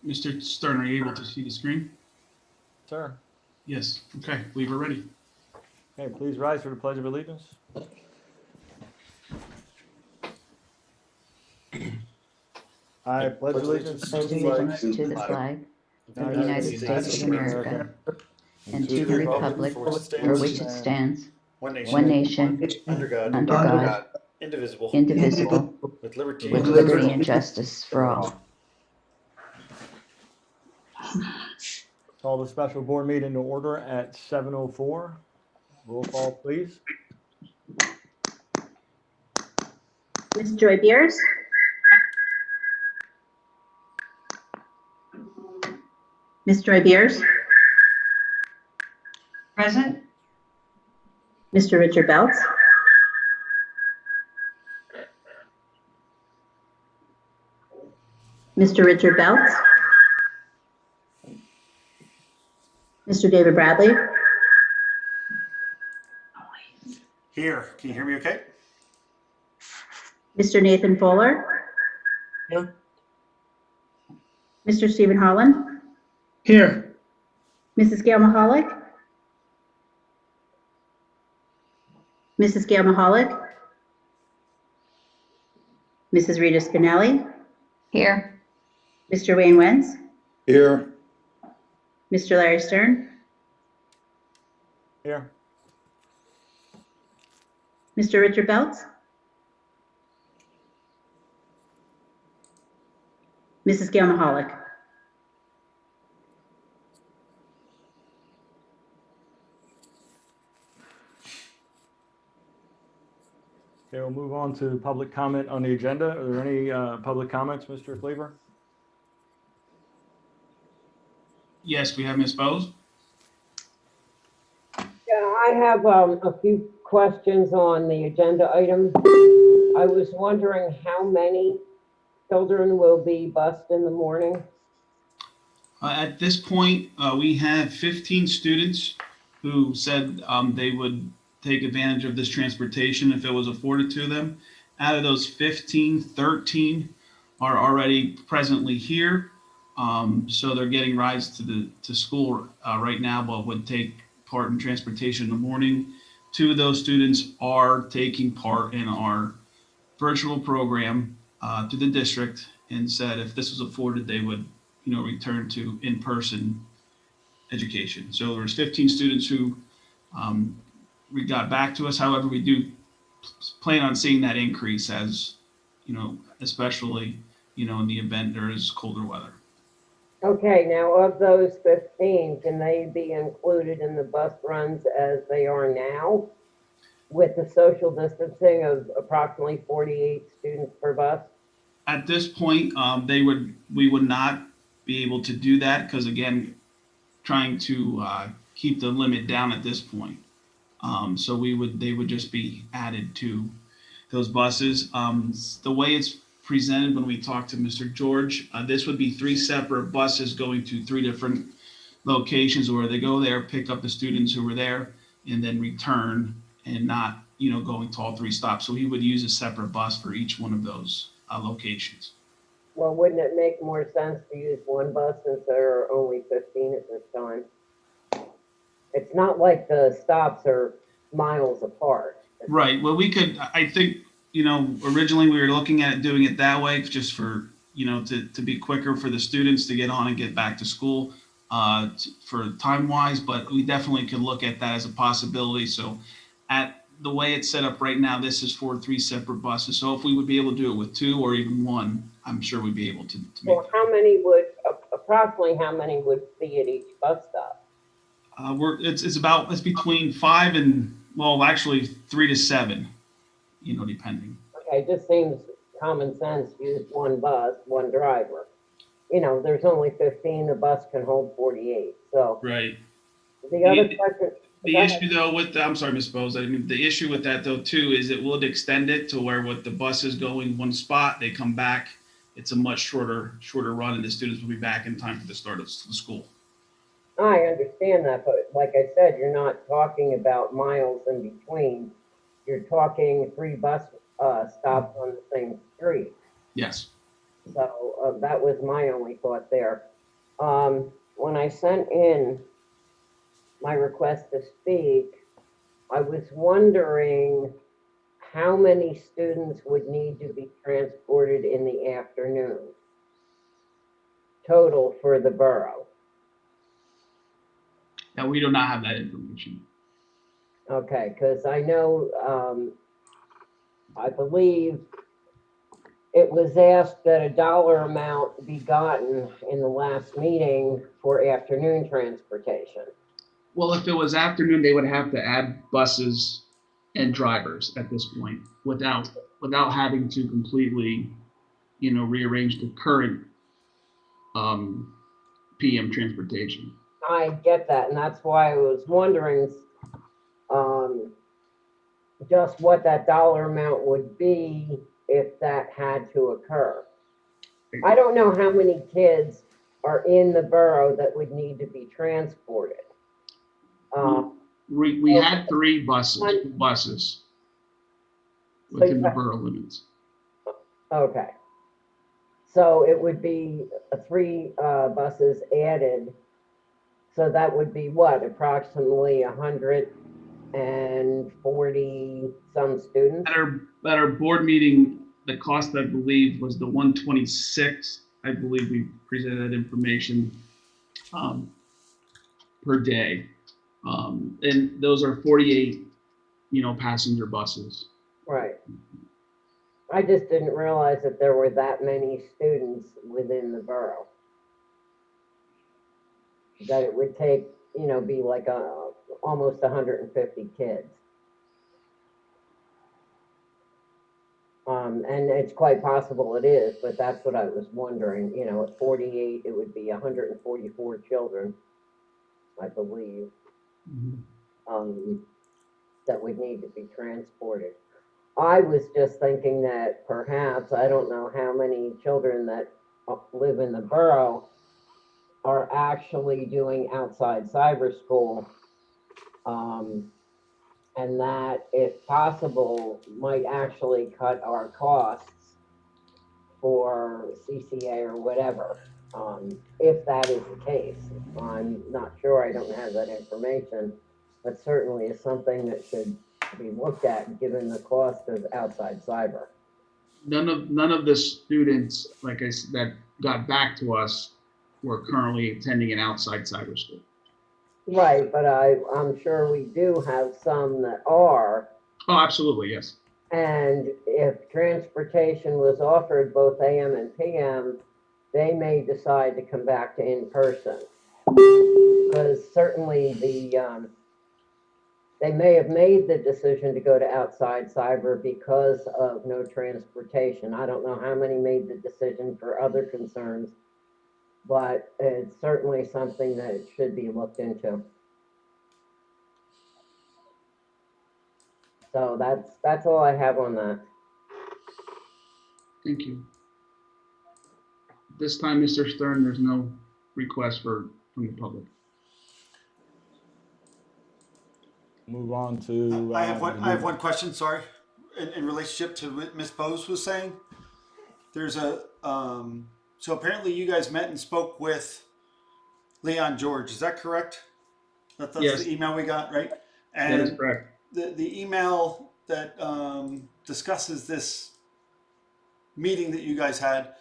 Mr. Stern, are you able to see the screen? Sir. Yes. Okay, believe we're ready. Okay, please rise for the Pledge of Allegiance. I pledge allegiance Pledge allegiance to the flag of the United States of America and to the republic for which it stands, one nation, under God, indivisible, with liberty and justice for all. Call the special board meeting to order at 7:04. Roll call, please. Ms. Joy Beers. Ms. Joy Beers. Present. Mr. Richard Belts. Mr. Richard Belts. Mr. David Bradley. Here, can you hear me okay? Mr. Nathan Fuller. Here. Mr. Stephen Holland. Here. Mrs. Gail Mahalik. Mrs. Gail Mahalik. Mrs. Rita Spinelli. Here. Mr. Wayne Wentz. Here. Mr. Larry Stern. Here. Mr. Richard Belts. Mrs. Gail Mahalik. Okay, we'll move on to public comment on the agenda. Are there any public comments, Mr. Cleaver? Yes, we have Ms. Bose. Yeah, I have a few questions on the agenda item. I was wondering how many children will be bused in the morning? At this point, we have 15 students who said they would take advantage of this transportation if it was afforded to them. Out of those 15, 13 are already presently here. So they're getting rides to school right now, but would take part in transportation in the morning. 2 of those students are taking part in our virtual program through the district, and said if this was afforded, they would, return to in-person education. So there's 15 students who we got back to us. However, we do plan on seeing that increase as, especially, in the event there is colder weather. Okay, now of those 15, can they be included in the bus runs as they are now with the social distancing of approximately 48 students per bus? At this point, we would not be able to do that because, again, trying to keep the limit down at this point. So they would just be added to those buses. The way it's presented when we talked to Mr. George, this would be 3 separate buses going to 3 different locations where they go there, pick up the students who were there, and then return, and not, going to all 3 stops. So he would use a separate bus for each one of those locations. Well, wouldn't it make more sense to use one bus since there are only 15 at this time? It's not like the stops are miles apart. Right. Well, I think, originally we were looking at doing it that way just for, to be quicker for the students to get on and get back to school for time wise, but we definitely could look at that as a possibility. So at the way it's set up right now, this is for 3 separate buses. So if we would be able to do it with 2 or even 1, I'm sure we'd be able to make Well, approximately how many would be at each bus stop? It's between 5 and, well, actually 3 to 7, depending. Okay, it just seems common sense, use one bus, one driver. There's only 15, the bus can hold 48, so. Right. The other question. The issue though I'm sorry, Ms. Bose, the issue with that though too is it would extend it to where with the buses going one spot, they come back, it's a much shorter run, and the students will be back in time for the start of the school. I understand that, but like I said, you're not talking about miles in between. You're talking 3 bus stops on the same street. Yes. So that was my only thought there. When I sent in my request to speak, I was wondering how many students would need to be transported in the afternoon total for the borough. And we do not have that information. Okay, because I know, I believe it was asked that a dollar amount be gotten in the last meeting for afternoon transportation. Well, if it was afternoon, they would have to add buses and drivers at this point without having to completely, rearrange the current PM transportation. I get that, and that's why I was wondering, just what that dollar amount would be if that had to occur. I don't know how many kids are in the borough that would need to be transported. We had 3 buses within the borough limits. Okay. So it would be 3 buses added. So that would be what, approximately 140 some students? At our board meeting, the cost, I believe, was the 126. I believe we presented that information per day. And those are 48, passenger buses. Right. I just didn't realize that there were that many students within the borough. That it would take, be like almost 150 kids. And it's quite possible it is, but that's what I was wondering, at 48, it would be 144 children, I believe, that would need to be transported. I was just thinking that perhaps, I don't know how many children that live in the borough are actually doing outside cyber school. And that, if possible, might actually cut our costs for CCA or whatever, if that is the case. I'm not sure, I don't have that information, but certainly is something that should be looked at given the cost of outside cyber. None of the students, like I said, that got back to us were currently attending an outside cyber school. Right, but I'm sure we do have some that are. Oh, absolutely, yes. And if transportation was offered both AM and PM, they may decide to come back to in-person. Because certainly they may have made the decision to go to outside cyber because of no transportation. I don't know how many made the decision for other concerns, but it's certainly something that should be looked into. So that's all I have on that. Thank you. This time, Mr. Stern, there's no request from the public. Move on to. I have one question, sorry. In relationship to what Ms. Bose was saying. There's so apparently you guys met and spoke with Leon George, is that correct? That's Yes. the email we got, right? And That is correct. The email that discusses this meeting that you guys had,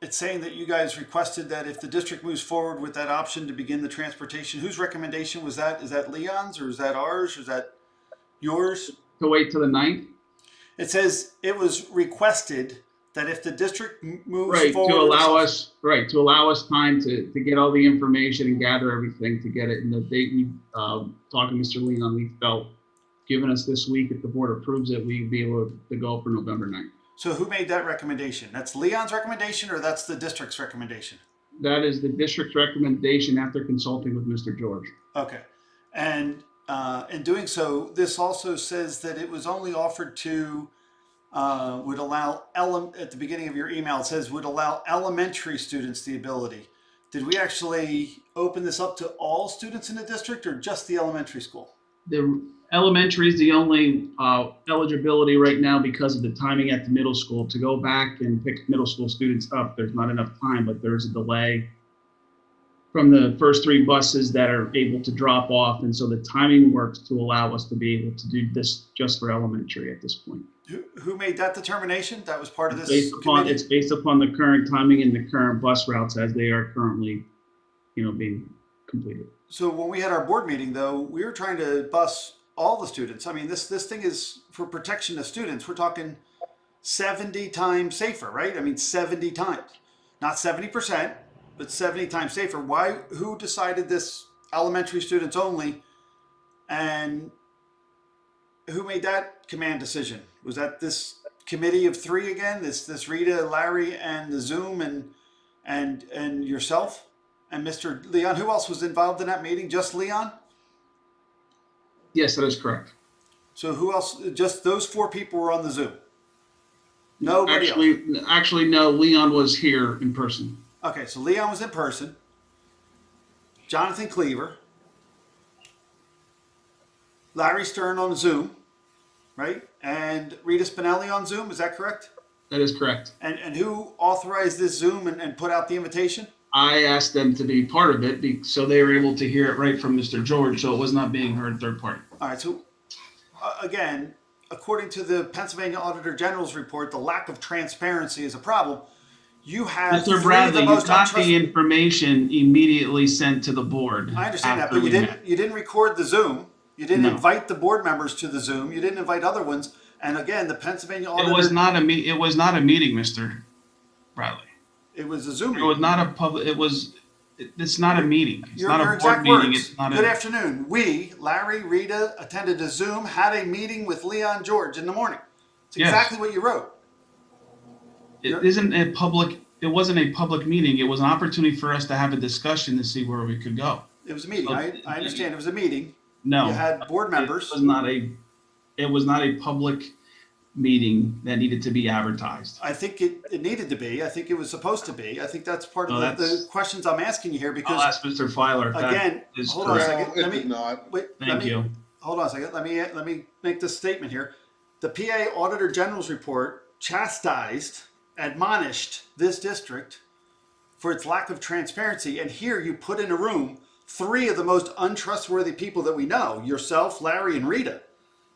it's saying that you guys requested that if the district moves forward with that option to begin the transportation, whose recommendation was that? Is that Leon's or is that ours or is that yours? To wait till the 9th? It says it was requested that if the district moves Right, forward. to allow us time to get all the information and gather everything to get it. And the date we talked to Mr. Leon, we felt, given us this week, if the board approves it, we'd be able to go for November 9th. So who made that recommendation? That's Leon's recommendation or that's the district's recommendation? That is the district's recommendation after consulting with Mr. George. Okay. And in doing so, this also says that it was only offered to, would allow, at the beginning of your email, it says would allow elementary students the ability. Did we actually open this up to all students in the district or just the elementary school? Elementary is the only eligibility right now because of the timing at the middle school. To go back and pick middle school students up, there's not enough time, but there's a delay from the first 3 buses that are able to drop off. And so the timing works to allow us to be able to do this just for elementary at this point. Who made that determination? That was part of this It's based upon the current timing and the current bus routes as they are currently, being completed. So when we had our board meeting, though, we were trying to bus all the students. I mean, this thing is for protection of students. We're talking 70 times safer, right? I mean, 70 times, not 70%, but 70 times safer. Why? Who decided this elementary students only, and who made that command decision? Was that this committee of 3 again? This Rita, Larry, and the Zoom, and yourself, and Mr. Leon? Who else was involved in that meeting? Just Leon? Yes, that is correct. So who else? Just those 4 people were on the Zoom. Nobody else. Actually, no. Leon was here in person. Okay, so Leon was in person. Jonathan Cleaver. Larry Stern on Zoom, right? And Rita Spinelli on Zoom. Is that correct? That is correct. And who authorized this Zoom and put out the invitation? I asked them to be part of it so they were able to hear it right from Mr. George, so it was not being heard third party. All right, so again, according to the Pennsylvania Auditor General's report, the lack of transparency is a problem. You have Mr. Bradley, you got the information immediately sent to the board. I understand that, but you didn't record the Zoom. You didn't invite the board members to the Zoom. You didn't invite other ones. And again, the Pennsylvania Auditor. It was not a meeting, Mr. Bradley. It was a Zoom meeting. It was not a public. It's not a meeting. It's not a board meeting. It's not. Good afternoon. We, Larry, Rita, attended a Zoom, had a meeting with Leon George in the morning. It's exactly what you wrote. It isn't a public. It wasn't a public meeting. It was an opportunity for us to have a discussion to see where we could go. It was a meeting. I understand it was a meeting. No, you had board members. It was not a public meeting that needed to be advertised. I think it needed to be. I think it was supposed to be. I think that's part of the questions I'm asking you here because I'll ask Mr. Filer. Again, hold on a second. It did not. Thank you. Hold on a second. Let me make this statement here. The PA Auditor General's report chastised, admonished this district for its lack of transparency. And here you put in a room 3 of the most untrustworthy people that we know, yourself, Larry, and Rita.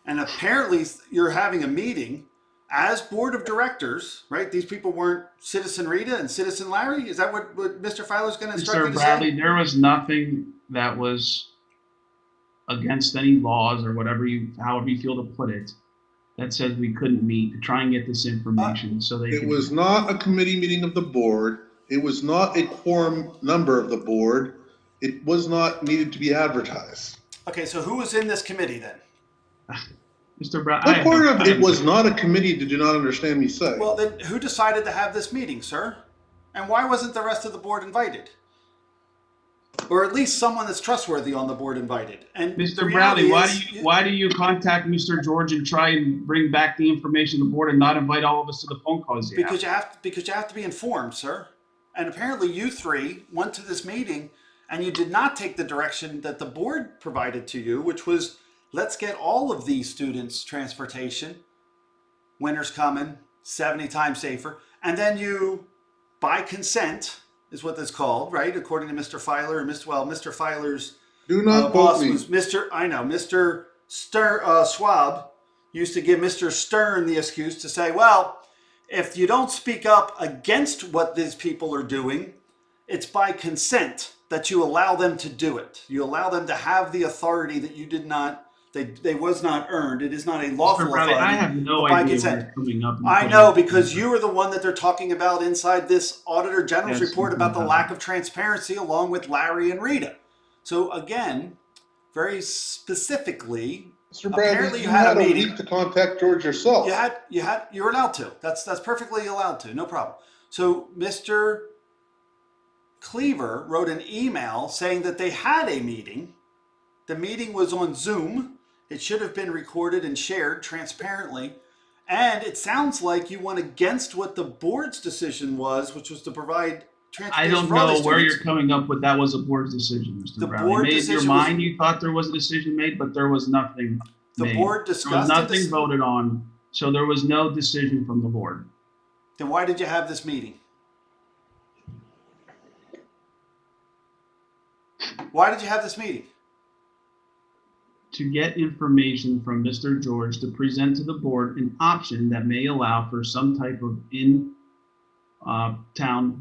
And apparently you're having a meeting as board of directors, right? These people weren't Citizen Rita and Citizen Larry? Is that what Mr. Filer's going to instruct you to say? Mr. Bradley, there was nothing that was against any laws or however you feel to put it, that says we couldn't meet to try and get this information It was not a committee meeting of the board. It was not a quorum number of the board. It was not needed to be advertised. Okay, so who was in this committee then? Mr. Bradley. What part of it was not a committee did you not understand me say? Well, then who decided to have this meeting, sir? And why wasn't the rest of the board invited? Or at least someone that's trustworthy on the board invited. And Mr. Bradley, why do you contact Mr. George and try and bring back the information to the board and not invite all of us to the phone calls? Because you have to be informed, sir. And apparently you 3 went to this meeting and you did not take the direction that the board provided to you, which was let's get all of these students transportation. Winter's coming, 70 times safer. And then you, by consent, is what that's called, right? According to Mr. Filer and Mr. Filer's boss was Mr. Schwab used to give Mr. Stern the excuse to say, well, if you don't speak up against what these people are doing, it's by consent that you allow them to do it. You allow them to have the authority that you did not, they was not earned. It is not a lawful authority. I have no idea what's coming up. I know, because you are the one that they're talking about inside this Auditor General's report about the lack of transparency along with Larry and Rita. So again, very specifically, Mr. Bradley, apparently you had a meeting. week to contact George yourself. You were allowed to. That's perfectly allowed to. No problem. So Mr. Cleaver wrote an email saying that they had a meeting. The meeting was on Zoom. It should have been recorded and shared transparently. And it sounds like you went against what the board's decision was, which was to provide transportation. I don't know where you're coming up with that was a board's decision, Mr. Bradley. Maybe in your mind you thought there was a decision made, but there was nothing The made. board There was discussed nothing voted on, so there was no decision from the board. Then why did you have this meeting? Why did you have this meeting? To get information from Mr. George to present to the board an option that may allow for some type of in-town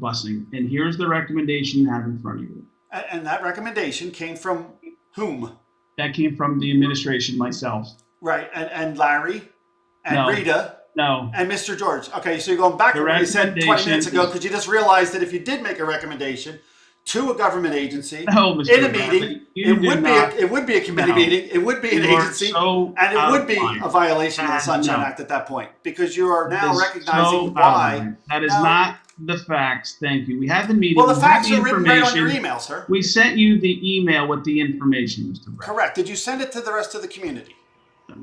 busing. And here's the recommendation you have in front of you. And that recommendation came from whom? That came from the administration, myself. Right, and Larry, and No. Rita, No, and Mr. George. Okay, so you're going back to The what you said 20 minutes ago, recommendation because you just realized that if you did make a recommendation to a government agency no, Mr. in a Bradley, meeting, you it did would not. be a committee No. meeting, it would be an You are agency, so and it out would of be line. a violation of the Sunshine No. Act at that point, because you are That now is recognizing so out of why. line. That is No. not the facts. Thank you. We had the meeting. Well, the we had facts the are written right on your information. email, sir. We sent you the email with the information, Mr. Bradley. Correct. Did you send it to the rest of the community?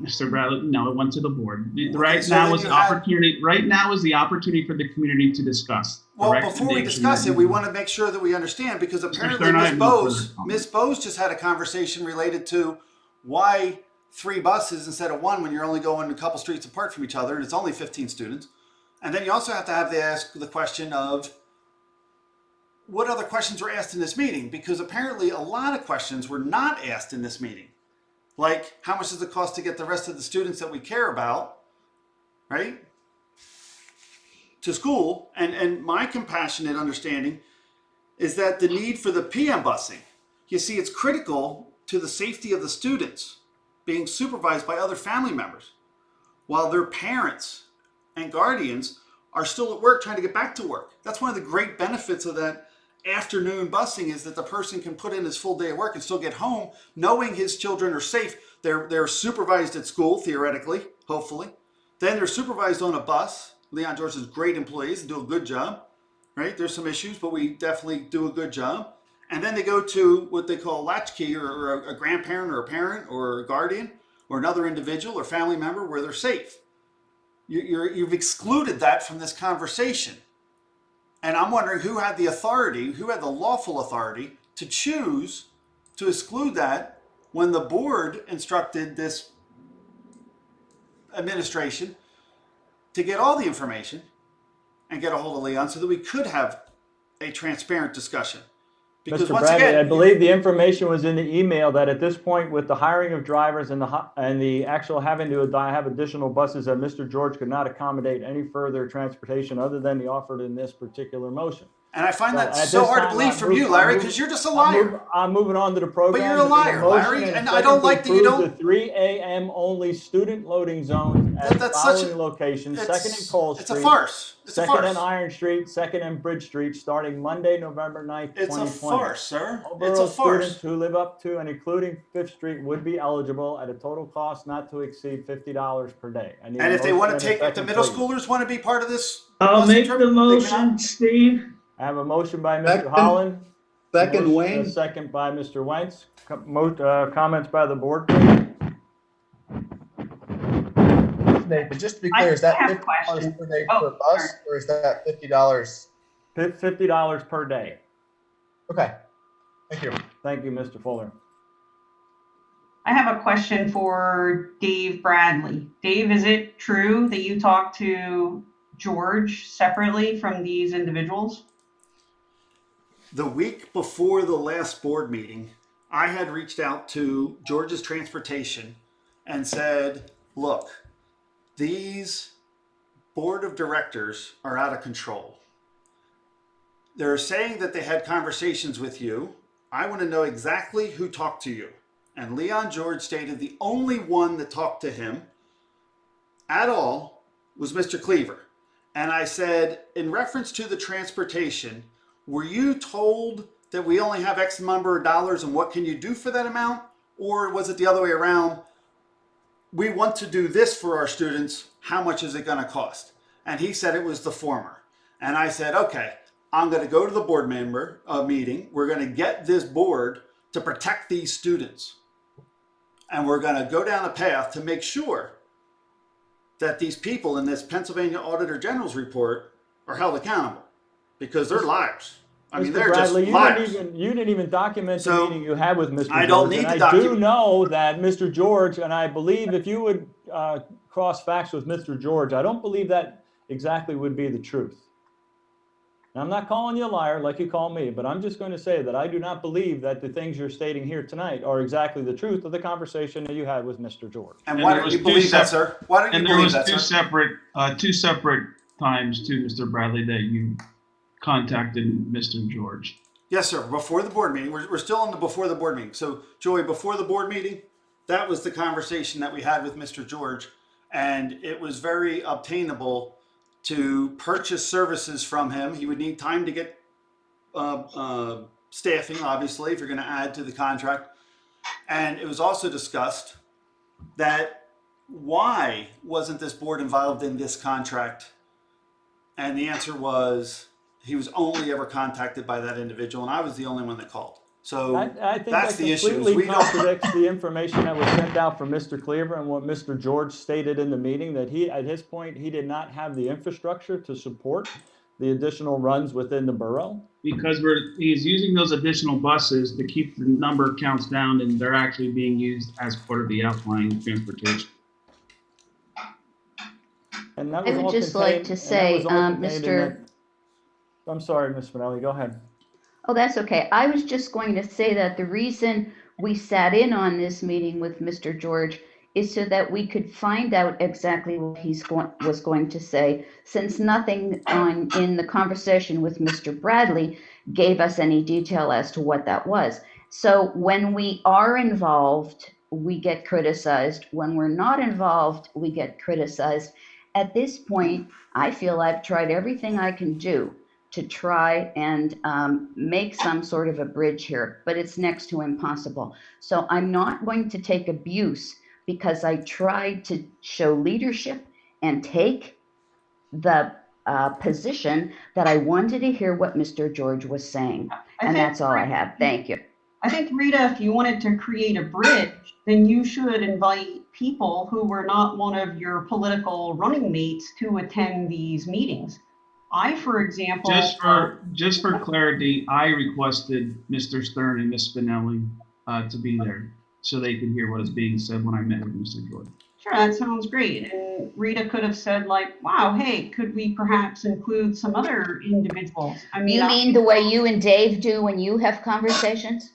Mr. Bradley, no, it went to the board. Right so now then is you the had- opportunity. Right now is the opportunity for the community to discuss. the Well, before we recommendation discuss that it, we you- want to make sure that we understand, because apparently Stern, I Ms. have no further Bose, comment. Ms. Bose just had a conversation related to why 3 buses instead of 1 when you're only going a couple streets apart from each other and it's only 15 students. And then you also have to ask the question of what other questions were asked in this meeting, because apparently a lot of questions were not asked in this meeting. Like, how much does it cost to get the rest of the students that we care about, right, to school? And my compassionate understanding is that the need for the PM busing, you see, it's critical to the safety of the students being supervised by other family members while their parents and guardians are still at work trying to get back to work. That's one of the great benefits of that afternoon busing, is that the person can put in his full day of work and still get home knowing his children are safe. They're supervised at school, theoretically, hopefully. Then they're supervised on a bus. Leon George is great employees and do a good job, right? There's some issues, but we definitely do a good job. And then they go to what they call a latchkey, or a grandparent or a parent or a guardian or another individual or family member where they're safe. You've excluded that from this conversation. And I'm wondering who had the authority, who had the lawful authority to choose to exclude that when the board instructed this administration to get all the information and get a hold of Leon so that we could have a transparent discussion. Because Mr. once Bradley, again, I believe the information was in the email that at this point, with the hiring of drivers and the actual having to have additional buses, that Mr. George could not accommodate any further transportation other than the offered in this particular motion. and I find that At so this hard to time, believe from you, Larry, because you're just a liar. I'm moving on to the program. But you're a liar, Larry, and I don't like that you don't- The 3 a.m. only student loading zones at the That's such following a- locations: It's- 2nd and Cole Street. It's a farce. It's a Second farce. and Iron Street, 2nd and Bridge Street, starting Monday, November 9th, It's a 2020. farce, sir. All It's a borough students farce. who live up to and including 5th Street would be eligible at a total cost not to exceed $50 per day. I need And a if they motion want and to a take, if the second, middle please. schoolers want to be part of this, I'll busing make trip, the they motion, cannot. Steve. I have a motion by Mr. Second. Holland. Second, A Wayne. second by Mr. Wentz. Comments by the board, please. Nathan, just to be I clear, is that have a $50 question. per day Oh, per bus, sorry. or is that $50? $50 per day. Okay, thank you. Thank you, Mr. Fuller. I have a question for Dave Bradley. Dave, is it true that you talked to George separately from these individuals? The week before the last board meeting, I had reached out to George's Transportation and said, look, these board of directors are out of control. They're saying that they had conversations with you. I want to know exactly who talked to you. And Leon George stated the only one that talked to him at all was Mr. Cleaver. And I said, in reference to the transportation, were you told that we only have X number of dollars and what can you do for that amount? Or was it the other way around? We want to do this for our students. How much is it going to cost? And he said it was the former. And I said, okay, I'm going to go to the board member meeting. We're going to get this board to protect these students. And we're going to go down a path to make sure that these people in this Pennsylvania Auditor General's report are held accountable, because they're liars. I mean, Mr. they're just Bradley, liars. you didn't even document the So, meeting you had with Mr. I don't George. need And to I do document. know that Mr. George, and I believe if you would cross facts with Mr. George, I don't believe that exactly would be the truth. And I'm not calling you a liar like you call me, but I'm just going to say that I do not believe that the things you're stating here tonight are exactly the truth of the conversation that you had with Mr. George. And why don't you believe that, sir? Why don't you And there believe was that, two sir? separate times too, Mr. Bradley, that you contacted Mr. George. Yes, sir. Before the board meeting, we're still on the before the board meeting. So, Joey, before the board meeting, that was the conversation that we had with Mr. George, and it was very obtainable to purchase services from him. He would need time to get staffing, obviously, if you're going to add to the contract. And it was also discussed that why wasn't this board involved in this contract? And the answer was he was only ever contacted by that individual, and I was the only one that called. So I think that's that the issue. completely contradicts the information that was sent out from Mr. Cleaver and what Mr. George stated in the meeting, that he, at his point, he did not have the infrastructure to support the additional runs within the borough. Because he's using those additional buses to keep the number of counts down, and they're actually being used as part of the outlying transportation. And that I was would all just contained- like to and that say, was all contained in Mr. that- I'm sorry, Ms. Spinelli, go ahead. Oh, that's okay. I was just going to say that the reason we sat in on this meeting with Mr. George is so that we could find out exactly what was going to say, since nothing in the conversation with Mr. Bradley gave us any detail as to what that was. So when we are involved, we get criticized. When we're not involved, we get criticized. At this point, I feel I've tried everything I can do to try and make some sort of a bridge here, but it's next to impossible. So I'm not going to take abuse because I tried to show leadership and take the position that I wanted to hear what Mr. George was saying. And that's all I have. Thank you. I think, Rita, if you wanted to create a bridge, then you should invite people who were not one of your political running mates to attend these meetings. I, for example, Just for clarity, I requested Mr. Stern and Ms. Spinelli to be there so they could hear what is being said when I met with Mr. Jordan. sure, that sounds great. And Rita could have said, like, wow, hey, could we perhaps include some other individuals? I mean, You mean the way you and Dave do when you have conversations?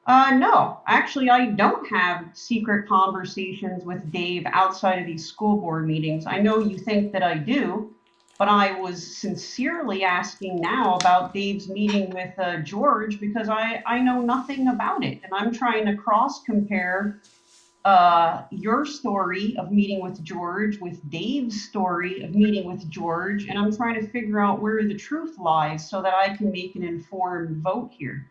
No, actually, I don't have secret conversations with Dave outside of these school board meetings. I know you think that I do, but I was sincerely asking now about Dave's meeting with George because I know nothing about it. And I'm trying to cross compare your story of meeting with George with Dave's story of meeting with George. And I'm trying to figure out where the truth lies so that I can make an informed vote here.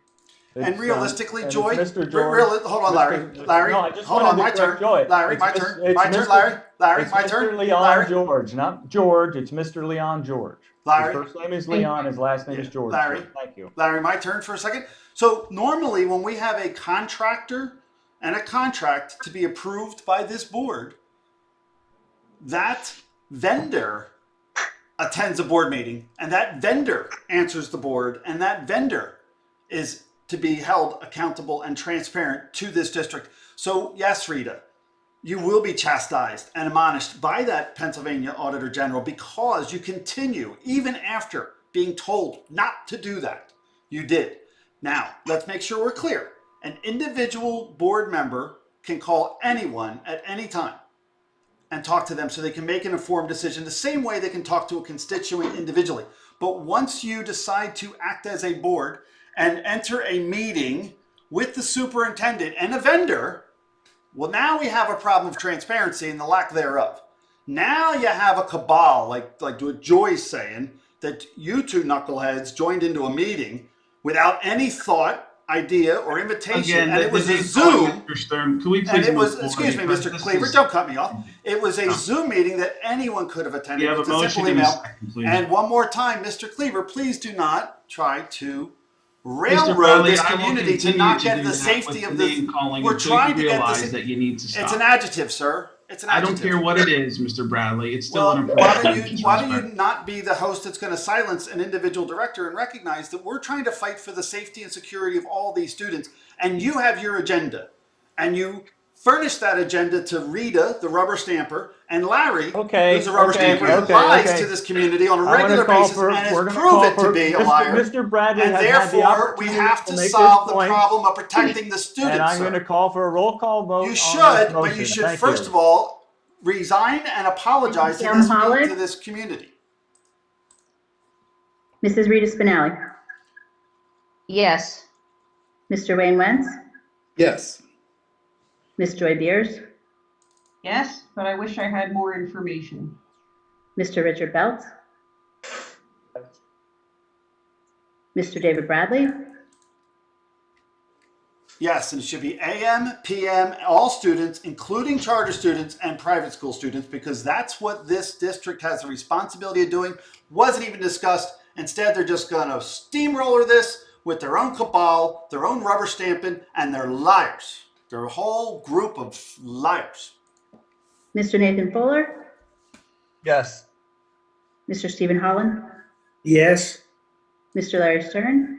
And realistically, Joy, Mr. George, hold on, Larry, no, I just hold on, my wanted to turn. correct Joy. Larry, It's my Mis- turn, it's my turn, Mr. Larry, It's my Mr. turn. Leon Larry, George, not George. It's Mr. Leon George. Larry. His first name is Leon. His last name is George. Larry. So thank you. Larry, my turn for a second. So normally when we have a contractor and a contract to be approved by this board, that vendor attends a board meeting and that vendor answers the board and that vendor is to be held accountable and transparent to this district. So yes, Rita, you will be chastised and admonished by that Pennsylvania Auditor General because you continue, even after being told not to do that, you did. Now, let's make sure we're clear. An individual board member can call anyone at any time and talk to them so they can make an informed decision the same way they can talk to a constituent individually. But once you decide to act as a board and enter a meeting with the superintendent and a vendor, well, now we have a problem of transparency and the lack thereof. Now you have a cabal, like what Joy's saying, that you two knuckleheads joined into a meeting without any thought, idea, or invitation, Again, and it was a this is calling Zoom. Mr. Stern. Can we And please it was, move forward? excuse me, Because Mr. this Cleaver, is- don't cut me off. It was a Zoom meeting that anyone could have attended. You have It's a a motion simple and a email. second, please. And one more time, Mr. Cleaver, please do not try to Mr. railroad Bradley, this I will community to continue not to get do the that safety with of the this. name calling We're until you trying to get realize this. that you need to stop. It's an adjective, sir. It's an I don't adjective. care what it is, Mr. Bradley. It's still Well, inappropriate. why don't you not be the host that's going to silence an individual director and recognize that we're trying to fight for the safety and security of all these students, and you have your agenda, and you furnish that agenda to Rita, the rubber stamper, and Larry, Okay, who's a rubber okay, stamper who okay, lies okay. to this community on a I'm gonna regular call basis for- and we're has gonna call proven to for be a Mr. liar. Mr. Bradley And has had the therefore, we opportunity have to to make solve his the point. problem of protecting the students. And I'm sir. going to call for a roll call vote. You on should, this but you motion. should Thank first of all resign and apologize to Mrs. Gilmore-Hollick? this community. Mrs. Rita Spinelli, Yes. Mr. Wayne Wentz, Yes. Ms. Joy Beers, Yes, but I wish I had more information. Mr. Richard Belts, Mr. David Bradley, Yes, and it should be AM, PM, all students, including charter students and private school students, because that's what this district has the responsibility of doing. Wasn't even discussed. Instead, they're just going to steamroller this with their own cabal, their own rubber stamping, and they're liars. They're a whole group of liars. Mr. Nathan Fuller, Yes. Mr. Stephen Holland, Yes. Mr. Larry Stern,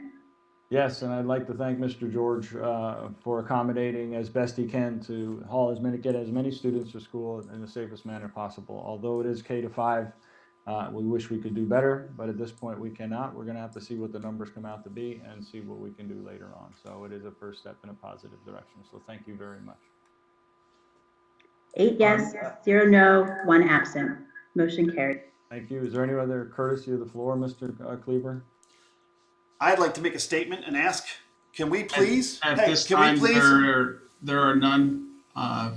Yes, and I'd like to thank Mr. George for accommodating as best he can to get as many students to school in the safest manner possible. Although it is K-5, we wish we could do better, but at this point we cannot. We're going to have to see what the numbers come out to be and see what we can do later on. So it is a first step in a positive direction. So thank you very much. 8 yes, 0 no, 1 absent. Motion carried. Thank you. Is there any other courtesy of the floor, Mr. Cleaver? I'd like to make a statement and ask, can we please? At hey, this can time, we please? there are none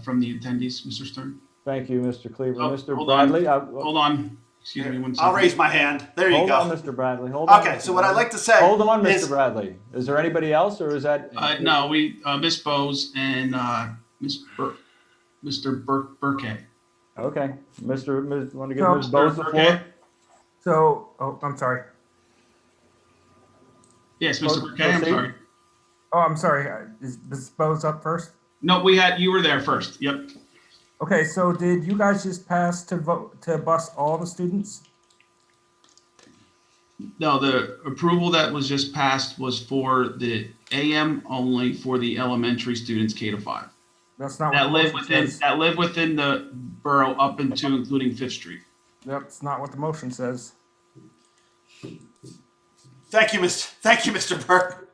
from the attendees, Mr. Stern. Thank you, Mr. Cleaver. Oh, Mr. hold Bradley? Hold on. Excuse me one second. I'll raise my hand. There you Hold go. on, Mr. Bradley. Hold on. Okay, Mr. so what I'd Bradley. like to say Hold on, Mr. is- Bradley. Is there anybody else, or is that? No, Miss Bose and Mr. Burke. Okay. Want to give So- Ms. Bose the floor? So, oh, I'm sorry. Yes, Mr. Burke, I'm Proceed. sorry. Oh, I'm sorry. Is Ms. Bose up first? No, you were there first. Yep. Okay, so did you guys just pass to vote to bus all the students? No, the approval that was just passed was for the AM only for the elementary students K-5 That's not that what the live motion says. within the borough up into including Fifth Street. That's not what the motion says. Thank you, Mr. Burke.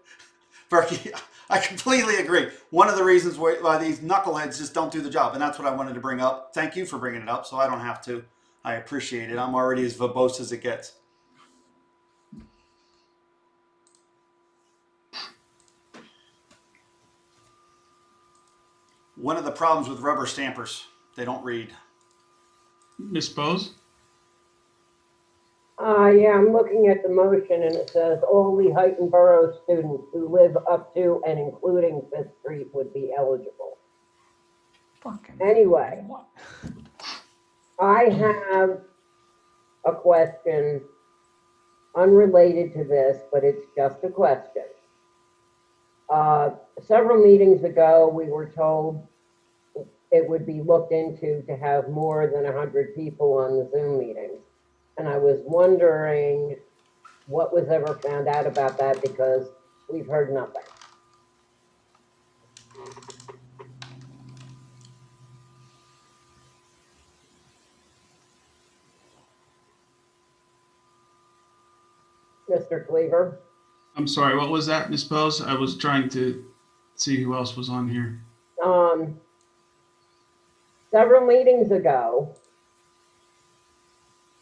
Berkey, I completely agree. One of the reasons why these knuckleheads just don't do the job, and that's what I wanted to bring up. Thank you for bringing it up, so I don't have to. I appreciate it. I'm already as verbose as it gets. One of the problems with rubber stampers, they don't read. Miss Bose? Yeah, I'm looking at the motion and it says all Lehighton Borough students who live up to and including Fifth Street would be eligible. Anyway, I have a question unrelated to this, but it's just a question. Several meetings ago, we were told it would be looked into to have more than 100 people on the Zoom meetings. And I was wondering what was ever found out about that because we've heard nothing. Mr. Cleaver? I'm sorry, what was that, Miss Bose? I was trying to see who else was on here. Several meetings ago,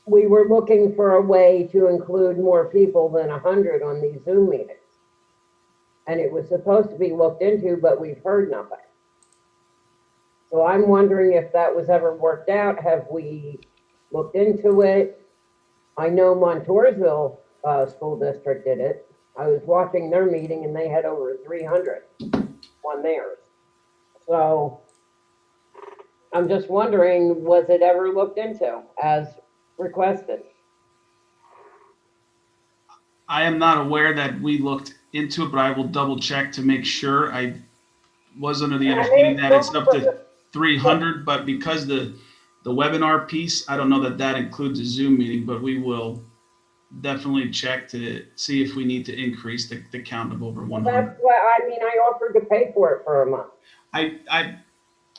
we were looking for a way to include more people than 100 on these Zoom meetings. And it was supposed to be looked into, but we've heard nothing. So I'm wondering if that was ever worked out. Have we looked into it? I know Montoursville School District did it. I was watching their meeting and they had over 300 on theirs. So I'm just wondering, was it ever looked into as requested? I am not aware that we looked into it, but I will double check to make sure. I was under the understanding that it's up to 300, but because the webinar piece, I don't know that that includes a Zoom meeting, but we will definitely check to see if we need to increase the count of over 100. That's what, I mean, I offered to pay for it for a month.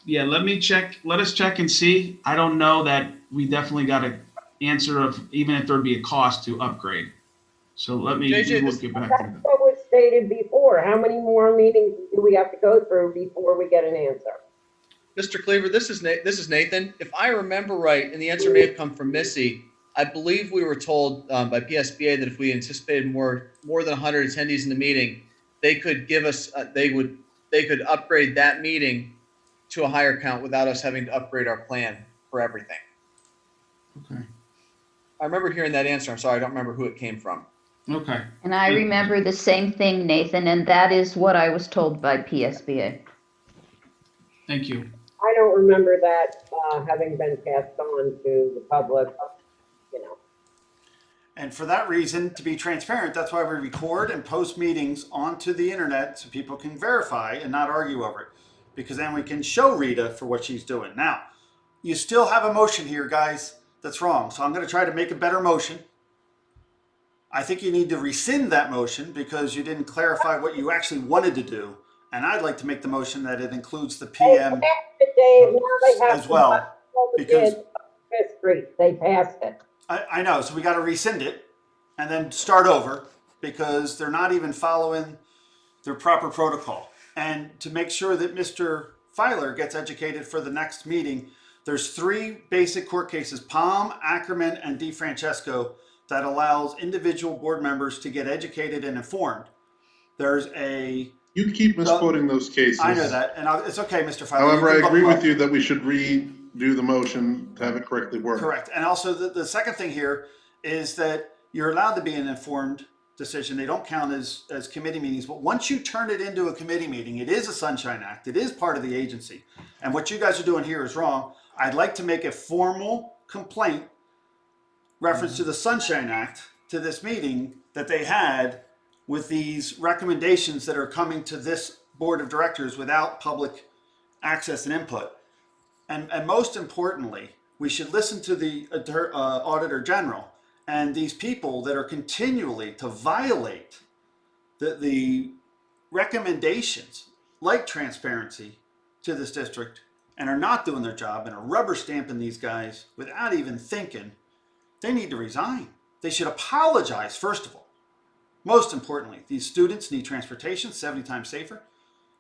Yeah, let us check and see. I don't know that we definitely got an answer of even if there'd be a cost to upgrade. So we will get back to That's that. what was stated before. How many more meetings do we have to go through before we get an answer? Mr. Cleaver, this is Nathan. If I remember right, and the answer may have come from Missy, I believe we were told by PSBA that if we anticipated more than 100 attendees in the meeting, they could give us they could upgrade that meeting to a higher count without us having to upgrade our plan for everything. Okay. I remember hearing that answer. I'm sorry, I don't remember who it came from. Okay. And I remember the same thing, Nathan, and that is what I was told by PSBA. Thank you. I don't remember that having been passed on to the public, you know. And for that reason, to be transparent, that's why we record and post meetings onto the internet so people can verify and not argue over it. Because then we can show Rita for what she's doing. Now, you still have a motion here, guys, that's wrong. So I'm going to try to make a better motion. I think you need to rescind that motion because you didn't clarify what you actually wanted to do. And I'd like to make the motion that it includes the PM They passed it, Dave. Now they have as well. to tell the Because kids up Fifth Street. They passed it. I know, so we got to rescind it and then start over because they're not even following their proper protocol. And to make sure that Mr. Filer gets educated for the next meeting, there's 3 basic court cases, Palm, Ackerman, and DeFrancesco, that allows individual board members to get educated and informed. There's a... You keep misquoting those cases. I know that, and it's okay, Mr. Filer. However, I agree with you that we should redo the motion to have it correctly worded. Correct. And also the second thing here is that you're allowed to be an informed decision. They don't count as committee meetings, but once you turn it into a committee meeting, it is a Sunshine Act. It is part of the agency. And what you guys are doing here is wrong. I'd like to make a formal complaint reference to the Sunshine Act to this meeting that they had with these recommendations that are coming to this board of directors without public access and input. And most importantly, we should listen to the Auditor General and these people that are continually to violate the recommendations like transparency to this district and are not doing their job and are rubber stamping these guys without even thinking. They need to resign. They should apologize, first of all. Most importantly, these students need transportation 70 times safer,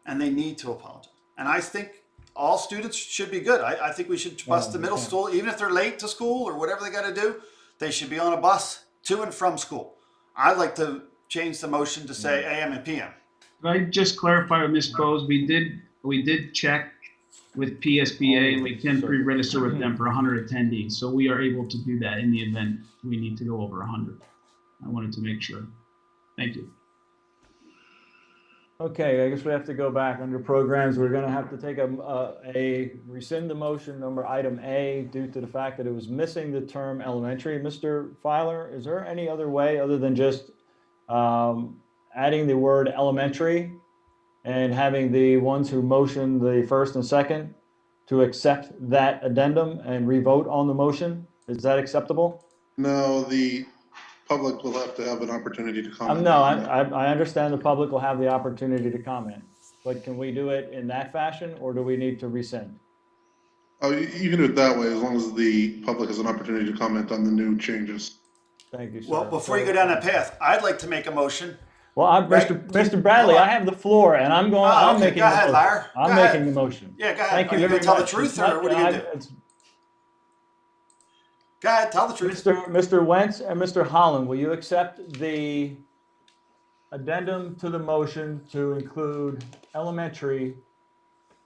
and they need to apologize. And I think all students should be good. I think we should bus the middle school, even if they're late to school or whatever they got to do, they should be on a bus to and from school. I'd like to change the motion to say AM and PM. Can I just clarify with Ms. Bose? We did check with PSBA and we can pre-register with them for 100 attendees. So we are able to do that in the event we need to go over 100. I wanted to make sure. Thank you. Okay, I guess we have to go back under programs. We're going to have to take a rescind the motion number item A due to the fact that it was missing the term elementary. Mr. Filer, is there any other way other than just adding the word elementary and having the ones who motioned the first and second to accept that addendum and revote on the motion? Is that acceptable? No, the public will have to have an opportunity to comment. No, I understand the public will have the opportunity to comment, but can we do it in that fashion or do we need to rescind? Oh, you can do it that way as long as the public has an opportunity to comment on the new changes. Thank you, sir. Well, before you go down that path, I'd like to make a motion. Well, Mr. Bradley, I have the floor and I'm going, I'm making go ahead, the Larry. motion. I'm Go ahead. making the motion. Yeah, go ahead. Thank you Are you very gonna tell much. the truth It's not- or what are you gonna do? it's- Go ahead, tell the truth. Mr. Wentz and Mr. Holland, will you accept the addendum to the motion to include elementary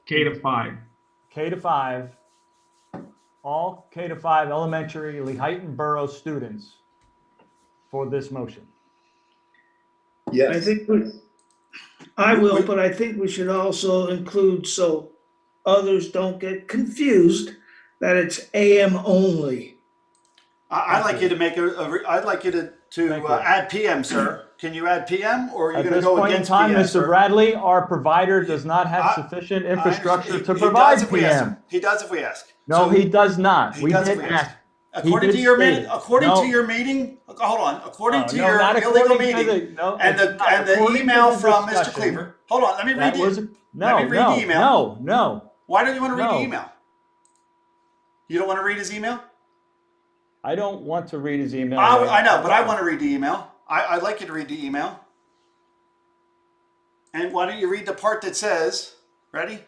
K to 5. K to 5, all K to 5 elementary Lehighton Borough students for this motion? I think I will, but I think we should also include, so others don't get confused, that it's AM only. I'd like you to make I'd like you to Thank you. add PM, sir, Can you add PM, or are you At going to this go point in against time, PM, Mr. sir? Bradley, our provider does not have I- sufficient I understand. infrastructure to He provide does if we ask PM. him. He does if we ask. No, So- he does not. He We does if did we ask. ask. According He to did your state minute, it. according No. to your meeting, hold on. According to No, your not illegal according to meeting no, and it's not. the According to email the from Mr. discussion, Cleaver. Hold on, let me read That was the. no, let me read the email. no. Why don't you want to read No. the email? You don't want to read his email? I don't want to read his email. I know, but I want to read the email. I'd like you to read the email. And why don't you read the part that says, ready?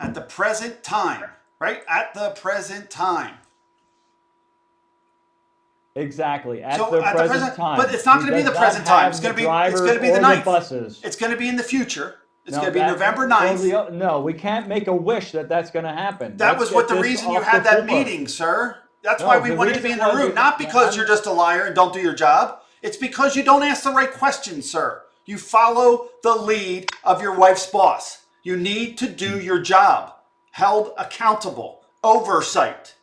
At the present time, right? At the present time. Exactly. At So the present time. but it's not going to be the present time. It's going to be the 9th. Buses. It's going to be in the future. It's No, going to be that- November 9th. No, we can't make a wish that that's going to happen. That Let's was get what the this reason you off had the that floor. meeting, sir. That's No, why we the wanted to be in reason the was room. Not because I'm- you're just a liar and don't do your job. It's because you don't ask the right questions, sir. You follow the lead of your wife's boss. You need to do your job. Held accountable. Oversight.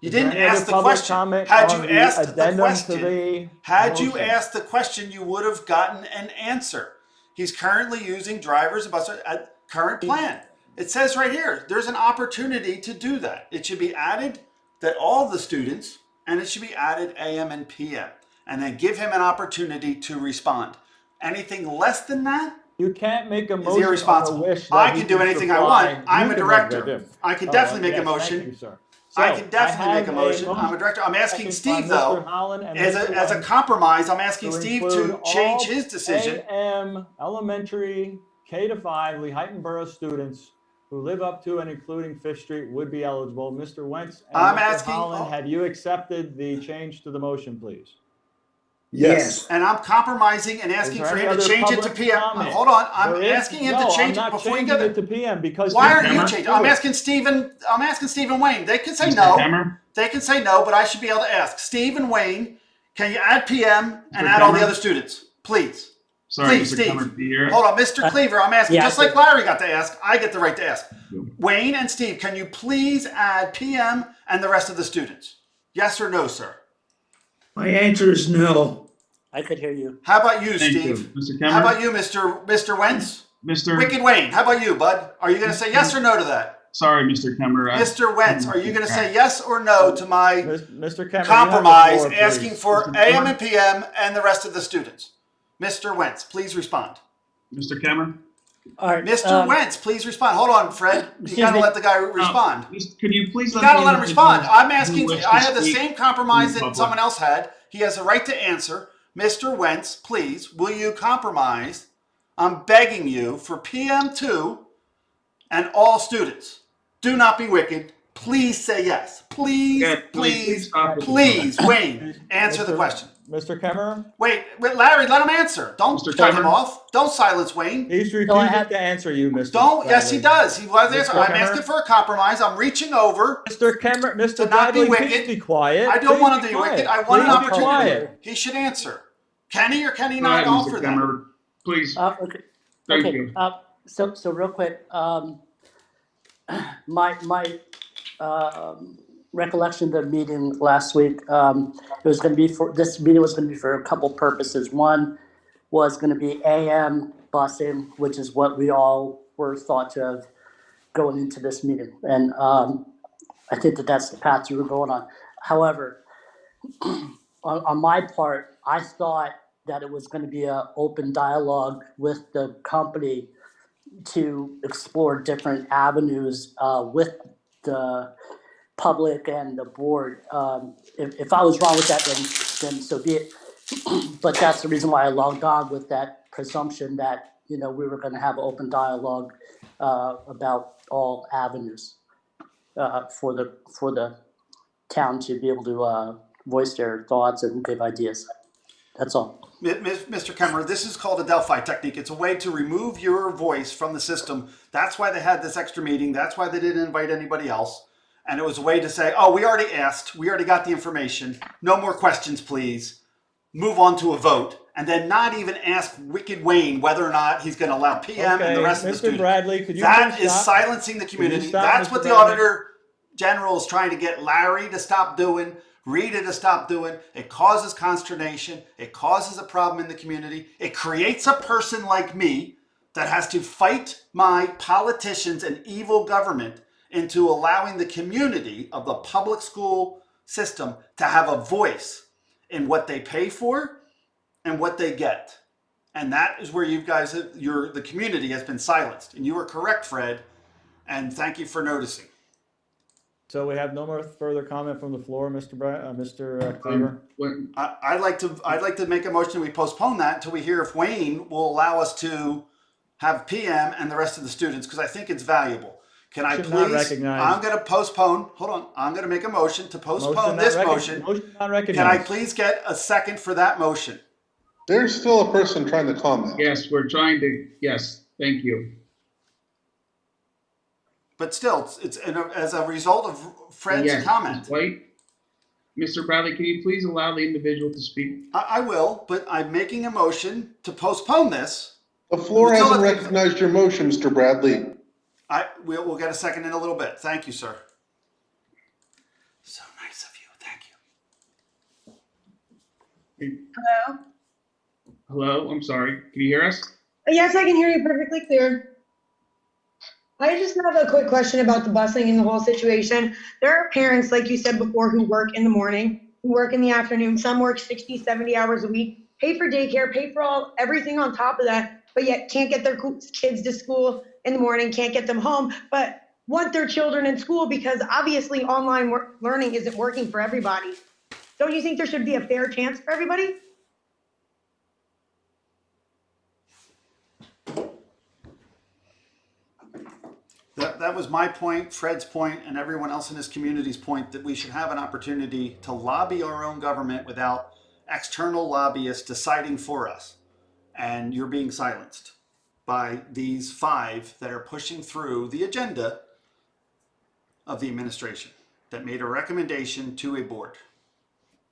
You Is there didn't any other ask the public question. comment Had on you the asked the addendum to question, the had you motion? asked the question, you would have gotten an answer. He's currently using drivers and buses at current plan. It says right here, there's an opportunity to do that. It should be added that all the students, and it should be added AM and PM, and then give him an opportunity to respond. Anything less than that You can't make a is motion irresponsible. on a wish that I he can do anything I supply. want. I'm You a can director. make it. I can Oh, definitely make a yes, motion. Thank you, sir. I So, can definitely make a have motion. I'm a director. I'm asking second Steve, by Mr. though, Holland and as Mr. a Wentz compromise, I'm asking to Steve include to change all his decision. AM elementary K to 5 Lehighton Borough students who live up to and including Fifth Street would be eligible. Mr. Wentz and I'm Mr. asking- Holland, have you accepted the change to the motion, please? Yes. And I'm compromising and asking Is there for any him to other change it to public PM. comment? Hold on. I'm There is- asking him no, to change I'm it not before you changing get it to PM because Why he aren't you cannot changing? do I'm it. asking Stephen Wayne. They can say Mr. no. Kemmer? They can say no, but I should be able to ask. Stephen Wayne, can you add PM and Mr. add all the Kemmer? other students? Please. Sorry, Please, Mr. Steve. Kemmer, do you hear? Hold on, Mr. Cleaver, I'm asking, Yeah, just I like think- Larry got to ask, I get the right to ask. Wayne and Steve, can you please add PM and the rest of the students? Yes or no, sir? My answer is no. I could hear you. How about you, Thank Steve? you. Mr. Kemmer? How about you, Mr. Wentz? Mr. Wicked Wayne, how about you, bud? Are you going to say yes or no to that? Sorry, Mr. Kemmer. Mr. Wentz, are you going to say yes or no to my Mr. Kemmer, you have the compromise floor, please. asking for Mr. AM Kemmer? and PM and the rest of the students? Mr. Wentz, please respond. Mr. Kemmer? All right. Mr. Wentz, please respond. Hold on, Fred. You Excuse got to me. let the guy respond. Could you please You got to let him respond. I'm who asking, wish to I had the speak same compromise in that public? someone else had. He has a right to answer. Mr. Wentz, please, will you compromise? I'm begging you for PM2 and all students. Do not be wicked. Please say yes. Please, Yeah, please stop with the please, Wayne, answer the question. Mr. Kemmer, Wait, Larry, let him answer. Don't Mr. cut him Kemmer? off. Don't silence Wayne. he's refusing I have- to answer you, Mr. Don't. Yes, he Bradley. does. He was Mr. answering. I'm Kemmer? asking for a compromise. I'm reaching over. Mr. Kemmer, Mr. To not be Bradley, wicked. please be quiet. I don't Please want him be to be quiet. wicked. I want an Please be opportunity. quiet. He should answer. Can he or can he Go ahead, not Mr. offer that? Kemmer. Please. Okay. Thank Okay. you. So real quick, my recollection of the meeting last week, it was going to be this meeting was going to be for a couple purposes. One was going to be AM busing, which is what we all were thought of going into this meeting, and I think that's the path we were going on. However, on my part, I thought that it was going to be an open dialogue with the company to explore different avenues with the public and the board. If I was wrong with that, then so be it. But that's the reason why I logged on with that presumption that we were going to have an open dialogue about all avenues for the town to be able to voice their thoughts and give ideas. That's all. Mr. Kemmer, this is called a Delphi technique. It's a way to remove your voice from the system. That's why they had this extra meeting. That's why they didn't invite anybody else. And it was a way to say, oh, we already asked. We already got the information. No more questions, please. Move on to a vote. And then not even ask Wicked Wayne whether or not he's going to allow PM and the rest of the Mr. students. Bradley, could you That please is stop? silencing the Could you community. stop, That's Mr. what the Bradley? Auditor General is trying to get Larry to stop doing. Rita to stop doing. It causes consternation. It causes a problem in the community. It creates a person like me that has to fight my politicians and evil government into allowing the community of the public school system to have a voice in what they pay for and what they get. And that is where you guys, the community has been silenced. And you are correct, Fred. And thank you for noticing. So we have no more further comment from the floor, Mr. Cleaver? I'd like to make a motion. We postpone that until we hear if Wayne will allow us to have PM and the rest of the students, because I think it's valuable. Can I Motion not please? recognized. I'm going to postpone. Hold on. I'm going to make a motion to postpone this motion. Motion not Can recognized. I please get a second for that motion? There's still a person trying to comment. Yes, we're trying to, yes, thank you. But still, it's as a result of Fred's comment. White. Mr. Bradley, can you please allow the individual to speak? I will, but I'm making a motion to postpone this. The floor hasn't recognized your motion, Mr. Bradley. We'll get a second in a little bit. Thank you, sir. So nice of you. Thank you. Hello? Hello, I'm sorry. Can you hear us? Yes, I can hear you perfectly clear. I just have a quick question about the busing and the whole situation. There are parents, like you said before, who work in the morning, who work in the afternoon. Some work 60, 70 hours a week, pay for daycare, pay for everything on top of that, but yet can't get their kids to school in the morning, can't get them home, but want their children in school because obviously online learning isn't working for everybody. Don't you think there should be a fair chance for everybody? That was my point, Fred's point, and everyone else in this community's point, that we should have an opportunity to lobby our own government without external lobbyists deciding for us. And you're being silenced by these 5 that are pushing through the agenda of the administration that made a recommendation to a board.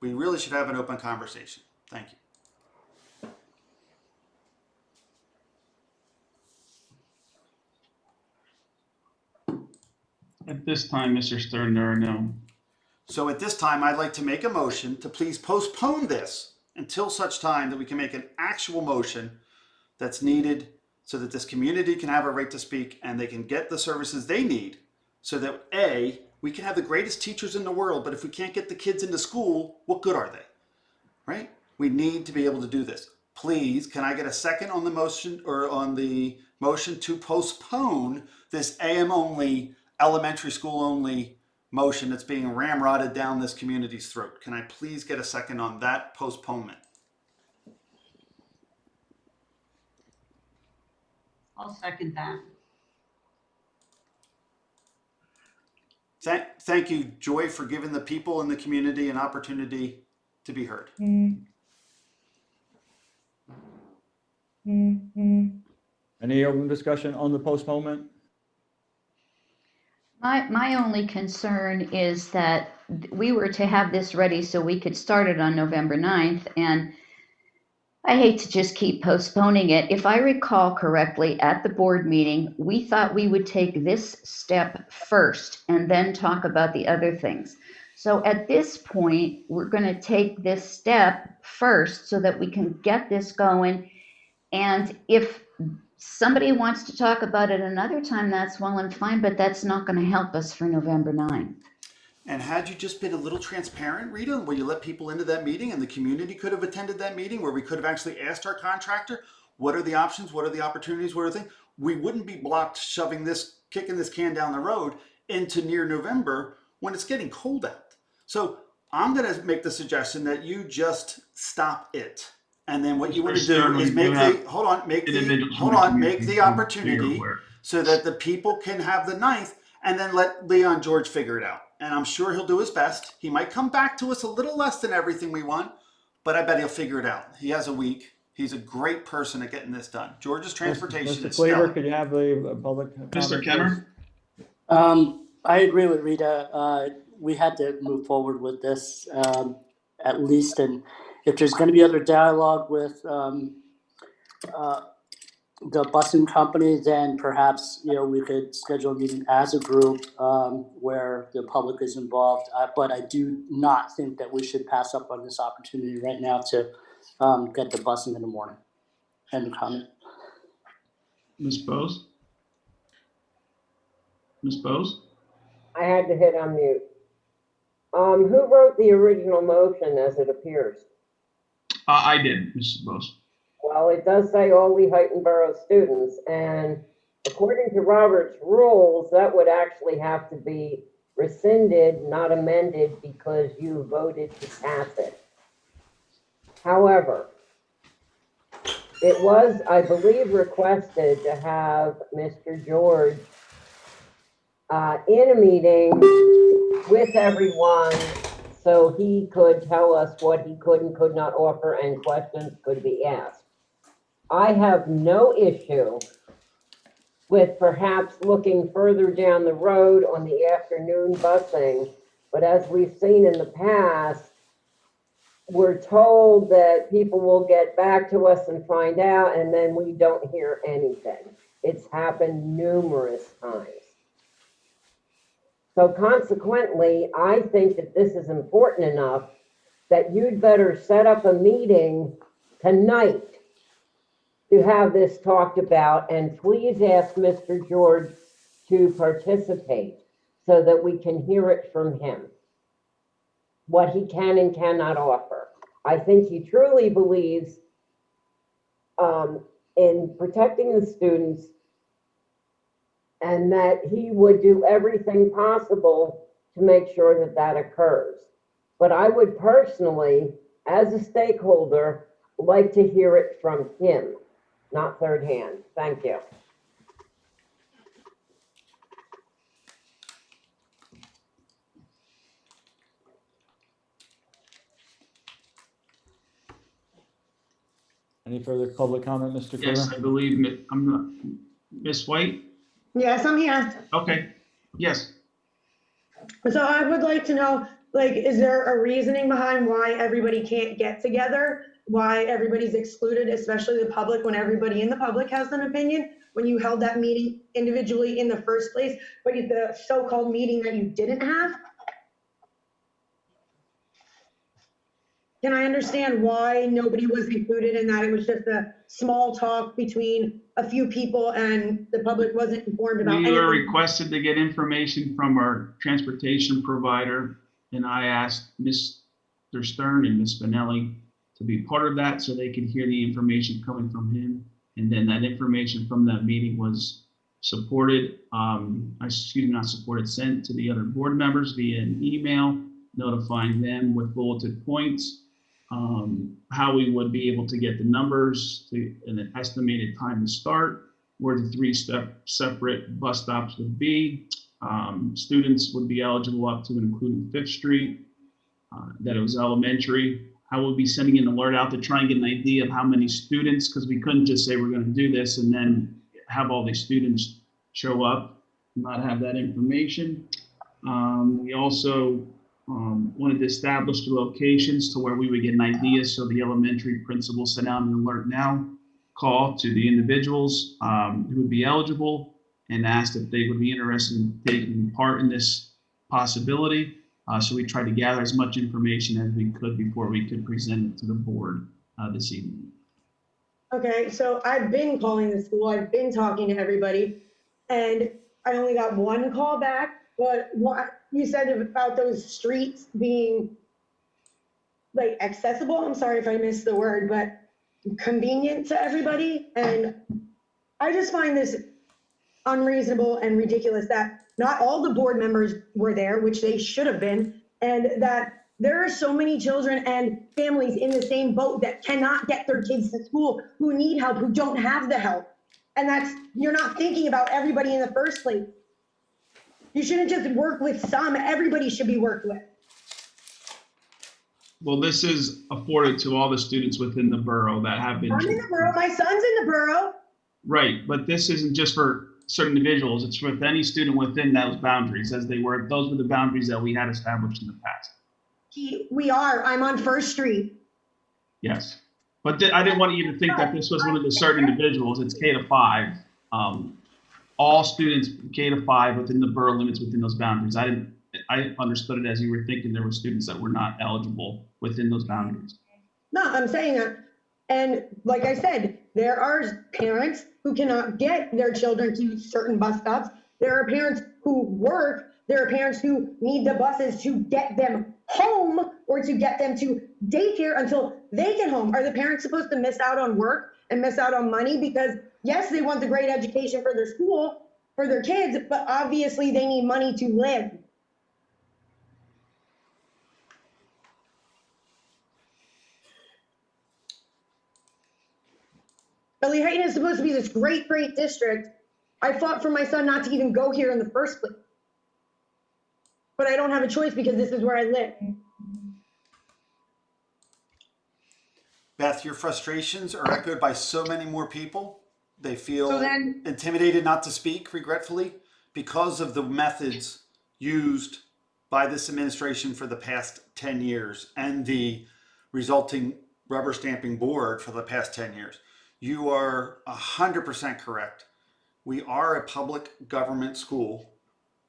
We really should have an open conversation. Thank you. At this time, Mr. Stern, there are no. So at this time, I'd like to make a motion to please postpone this until such time that we can make an actual motion that's needed so that this community can have a right to speak and they can get the services they need so that A, we can have the greatest teachers in the world, but if we can't get the kids into school, what good are they? Right? We need to be able to do this. Please, can I get a second on the motion or on the motion to postpone this AM only, elementary school only motion that's being ramrodded down this community's throat? Can I please get a second on that postponement? I'll second that. Thank you, Joy, for giving the people in the community an opportunity to be heard. Any open discussion on the postponement? My only concern is that we were to have this ready so we could start it on November 9th, and I hate to just keep postponing it. If I recall correctly, at the board meeting, we thought we would take this step first and then talk about the other things. So at this point, we're going to take this step first so that we can get this going. And if somebody wants to talk about it another time, that's well and fine, but that's not going to help us for November 9th. And had you just been a little transparent, Rita, where you let people into that meeting and the community could have attended that meeting, where we could have actually asked our contractor, what are the options, what are the opportunities, what are the things, we wouldn't be blocked kicking this can down the road into near November when it's getting cold out. So I'm going to make the suggestion that you just stop it. And then what you want to do is make the opportunity so that the people can have the 9th, and then let Leon George figure it out. And I'm sure he'll do his best. He might come back to us a little less than everything we want, but I bet he'll figure it out. He has a week. He's a great person at getting this done. George's transportation Mr. is Cleaver, stellar. could you have the public? Mr. Kemmer? I agree with Rita. We had to move forward with this at least, and if there's going to be other dialogue with the busing company, then perhaps, we could schedule a meeting as a group where the public is involved. But I do not think that we should pass up on this opportunity right now to get the busing in the morning. End of comment. Ms. Bose? Ms. Bose? I had to hit unmute. Who wrote the original motion as it appears? I did, Mrs. Bose. Well, it does say all Lehighton Borough students, and according to Robert's rules, that would actually have to be rescinded, not amended, because you voted to pass it. However, it was, I believe, requested to have Mr. George in a meeting with everyone so he could tell us what he could and could not offer and questions could be asked. I have no issue with perhaps looking further down the road on the afternoon busing, but as we've seen in the past, we're told that people will get back to us and find out, and then we don't hear anything. It's happened numerous times. So consequently, I think that this is important enough that you'd better set up a meeting tonight to have this talked about, and please ask Mr. George to participate so that we can hear it from him, what he can and cannot offer. I think he truly believes in protecting the students and that he would do everything possible to make sure that that occurs. But I would personally, as a stakeholder, like to hear it from him, not third hand. Thank you. Any further public comment, Mr. Yes, Cleaver? I believe, I'm not, Ms. White? Yes, I'm here. Okay, yes. So I would like to know, is there a reasoning behind why everybody can't get together? Why everybody's excluded, especially the public, when everybody in the public has an opinion? When you held that meeting individually in the first place, but the so-called meeting that you didn't have? Can I understand why nobody was included in that? It was just a small talk between a few people and the public wasn't informed about We were anything? requested to get information from our transportation provider, and I asked Mr. Stern and Ms. Spinelli to be part of that so they could hear the information coming from him. And then that information from that meeting was supported, not supported, sent to the other board members via an email, notifying them with bulleted points, how we would be able to get the numbers to an estimated time to start, where the separate bus stops would be. Students would be eligible up to and including 5th Street, that it was elementary. I will be sending an alert out to try and get an idea of how many students, because we couldn't just say we're going to do this and then have all these students show up, not have that information. We also wanted to establish the locations to where we would get an idea. So the elementary principal sent out an alert now call to the individuals who would be eligible and asked if they would be interested in taking part in this possibility. So we tried to gather as much information as we could before we could present it to the board this evening. Okay, so I've been calling the school, I've been talking to everybody, and I only got one call back. But what you said about those streets being accessible, I'm sorry if I missed the word, but convenient to everybody. And I just find this unreasonable and ridiculous that not all the board members were there, which they should have been, and that there are so many children and families in the same boat that cannot get their kids to school, who need help, who don't have the help. And you're not thinking about everybody in the first place. You shouldn't just work with some, everybody should be worked with. Well, this is afforded to all the students within the borough that have been. I'm in the borough, my son's in the borough. Right, but this isn't just for certain individuals, it's with any student within those boundaries those were the boundaries that we had established in the past. I'm on First Street. Yes, But I didn't want you to think that this was one of the certain individuals. It's K to 5. All students K to 5 within the borough limits within those boundaries. I understood it as you were thinking there were students that were not eligible within those boundaries. No, I'm saying that. And like I said, there are parents who cannot get their children to certain bus stops. There are parents who work. There are parents who need the buses to get them home or to get them to daycare until they get home. Are the parents supposed to miss out on work and miss out on money? Because yes, they want the great education for their school, for their kids, but obviously they need money to live. But Lehighton is supposed to be this great, great district. I fought for my son not to even go here in the first place. But I don't have a choice because this is where I live. Beth, your frustrations are echoed by so many more people. They feel So then- intimidated not to speak, regretfully, because of the methods used by this administration for the past 10 years and the resulting rubber stamping board for the past 10 years. You are 100% correct. We are a public government school.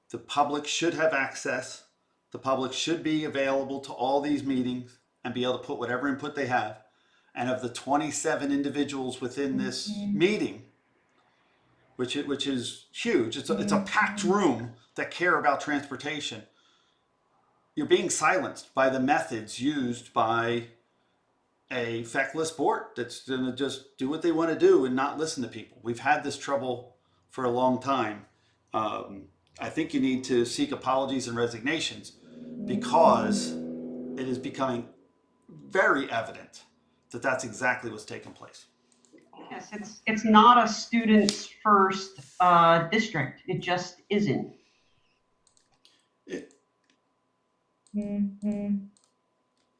The public should have access. The public should be available to all these meetings and be able to put whatever input they have. And of the 27 individuals within this meeting, which is huge, it's a packed room that care about transportation, you're being silenced by the methods used by a feckless board that's going to just do what they want to do and not listen to people. We've had this trouble for a long time. I think you need to seek apologies and resignations because it is becoming very evident that that's exactly what's taking place. Yes, it's not a student's first district. It just isn't.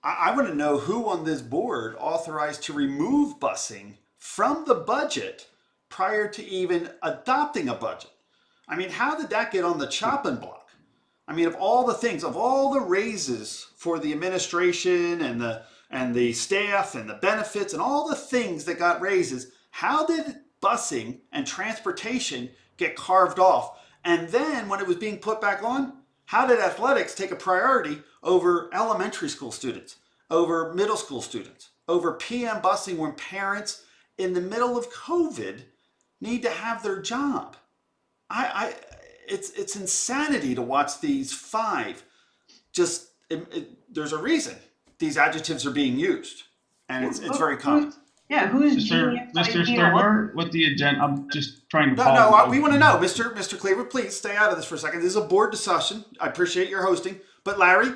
I want to know who on this board authorized to remove busing from the budget prior to even adopting a budget. I mean, how did that get on the chopping block? I mean, of all the things, of all the raises for the administration and the staff and the benefits and all the things that got raises, how did busing and transportation get carved off? And then when it was being put back on, how did athletics take a priority over elementary school students, over middle school students, over PM busing when parents in the middle of COVID need to have their job? It's insanity to watch these five. There's a reason these adjectives are being used, and it's very common. Yeah, who's Mr. genius idea? Sturmer, with the agenda, I'm just trying to No, follow. we want to know, Mr. Cleaver, please stay out of this for a second. This is a board discussion. I appreciate your hosting, but Larry,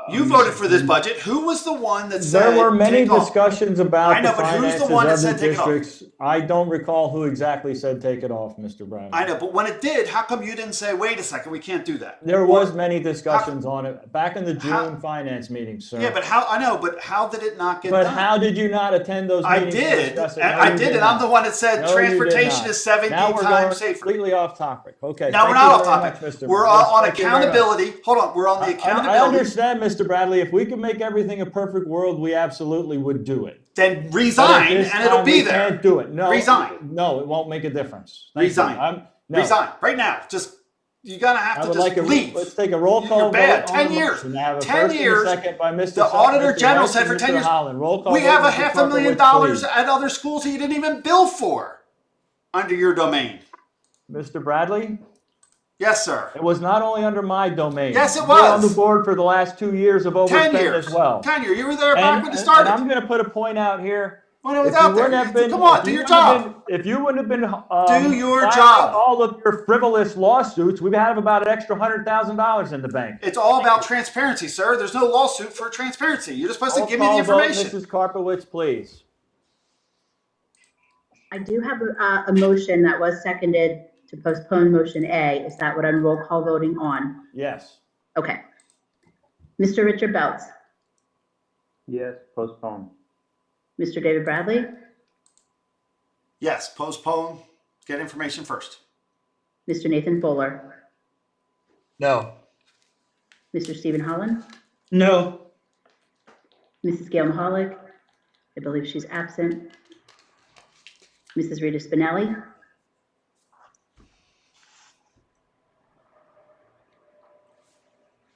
you voted for this budget. Who was the one that said There were many take off? discussions about I know, the but who's finances the one that of the said take it off? districts. I don't recall who exactly said take it off, Mr. Brown. I know, but when it did, how come you didn't say, wait a second, we can't do that? There was many discussions on it back in the June finance meeting, sir. Yeah, but how did it not get But done? how did you not attend those I meetings? to did. discuss it? No, I you did, and not. I'm the one that said No, you did transportation not. is 17 Now we're times going safer. completely off topic. Okay. Now we're thank not you off very topic. much, Mr. We're Yes, on thank you very much. accountability. Hold on, we're on the accountability. I understand, Mr. Bradley. If we could make everything a perfect world, we absolutely would do it. Then But resign, at this and it'll time, be we there. Can't do it. No. Resign. No, it won't make a difference. Thank you. Resign. No. Resign right now. Just you're gonna have I to would just like leave. let's take a roll call You're bad. vote on 10 the years. motion. I have a 10 first years. And a second by Mr. The Auditor Mr. General Rice said and for 10 Mr. years, Holland. Roll call we vote, have Mr. $500,000 Karpowicz, please. at other schools that you didn't even bill for under your domain. Mr. Bradley? Yes, sir. It was not only under my domain. Yes, it You were on was. the board for the last 2 years of 10 overspend years. as well. 10 years. You were there back when it And started. I'm going to put a point out here. When it was out there. Come on, do your job. If you wouldn't have been Do your filing job. all of your frivolous lawsuits, we'd have about an extra $100,000 in the bank. It's all about transparency, sir. There's no lawsuit for transparency. You're just supposed to Roll give me the call vote, information. Mrs. Karpowicz, please. I do have a motion that was seconded to postpone motion A. Is that what I'm roll call voting on? Yes. Okay. Mr. Richard Belts, Yes, postpone. Mr. David Bradley, Yes, postpone. Get information first. Mr. Nathan Fuller, No. Mr. Stephen Holland, No. Mrs. Gail Mahalik, I believe she's absent. Mrs. Rita Spinelli?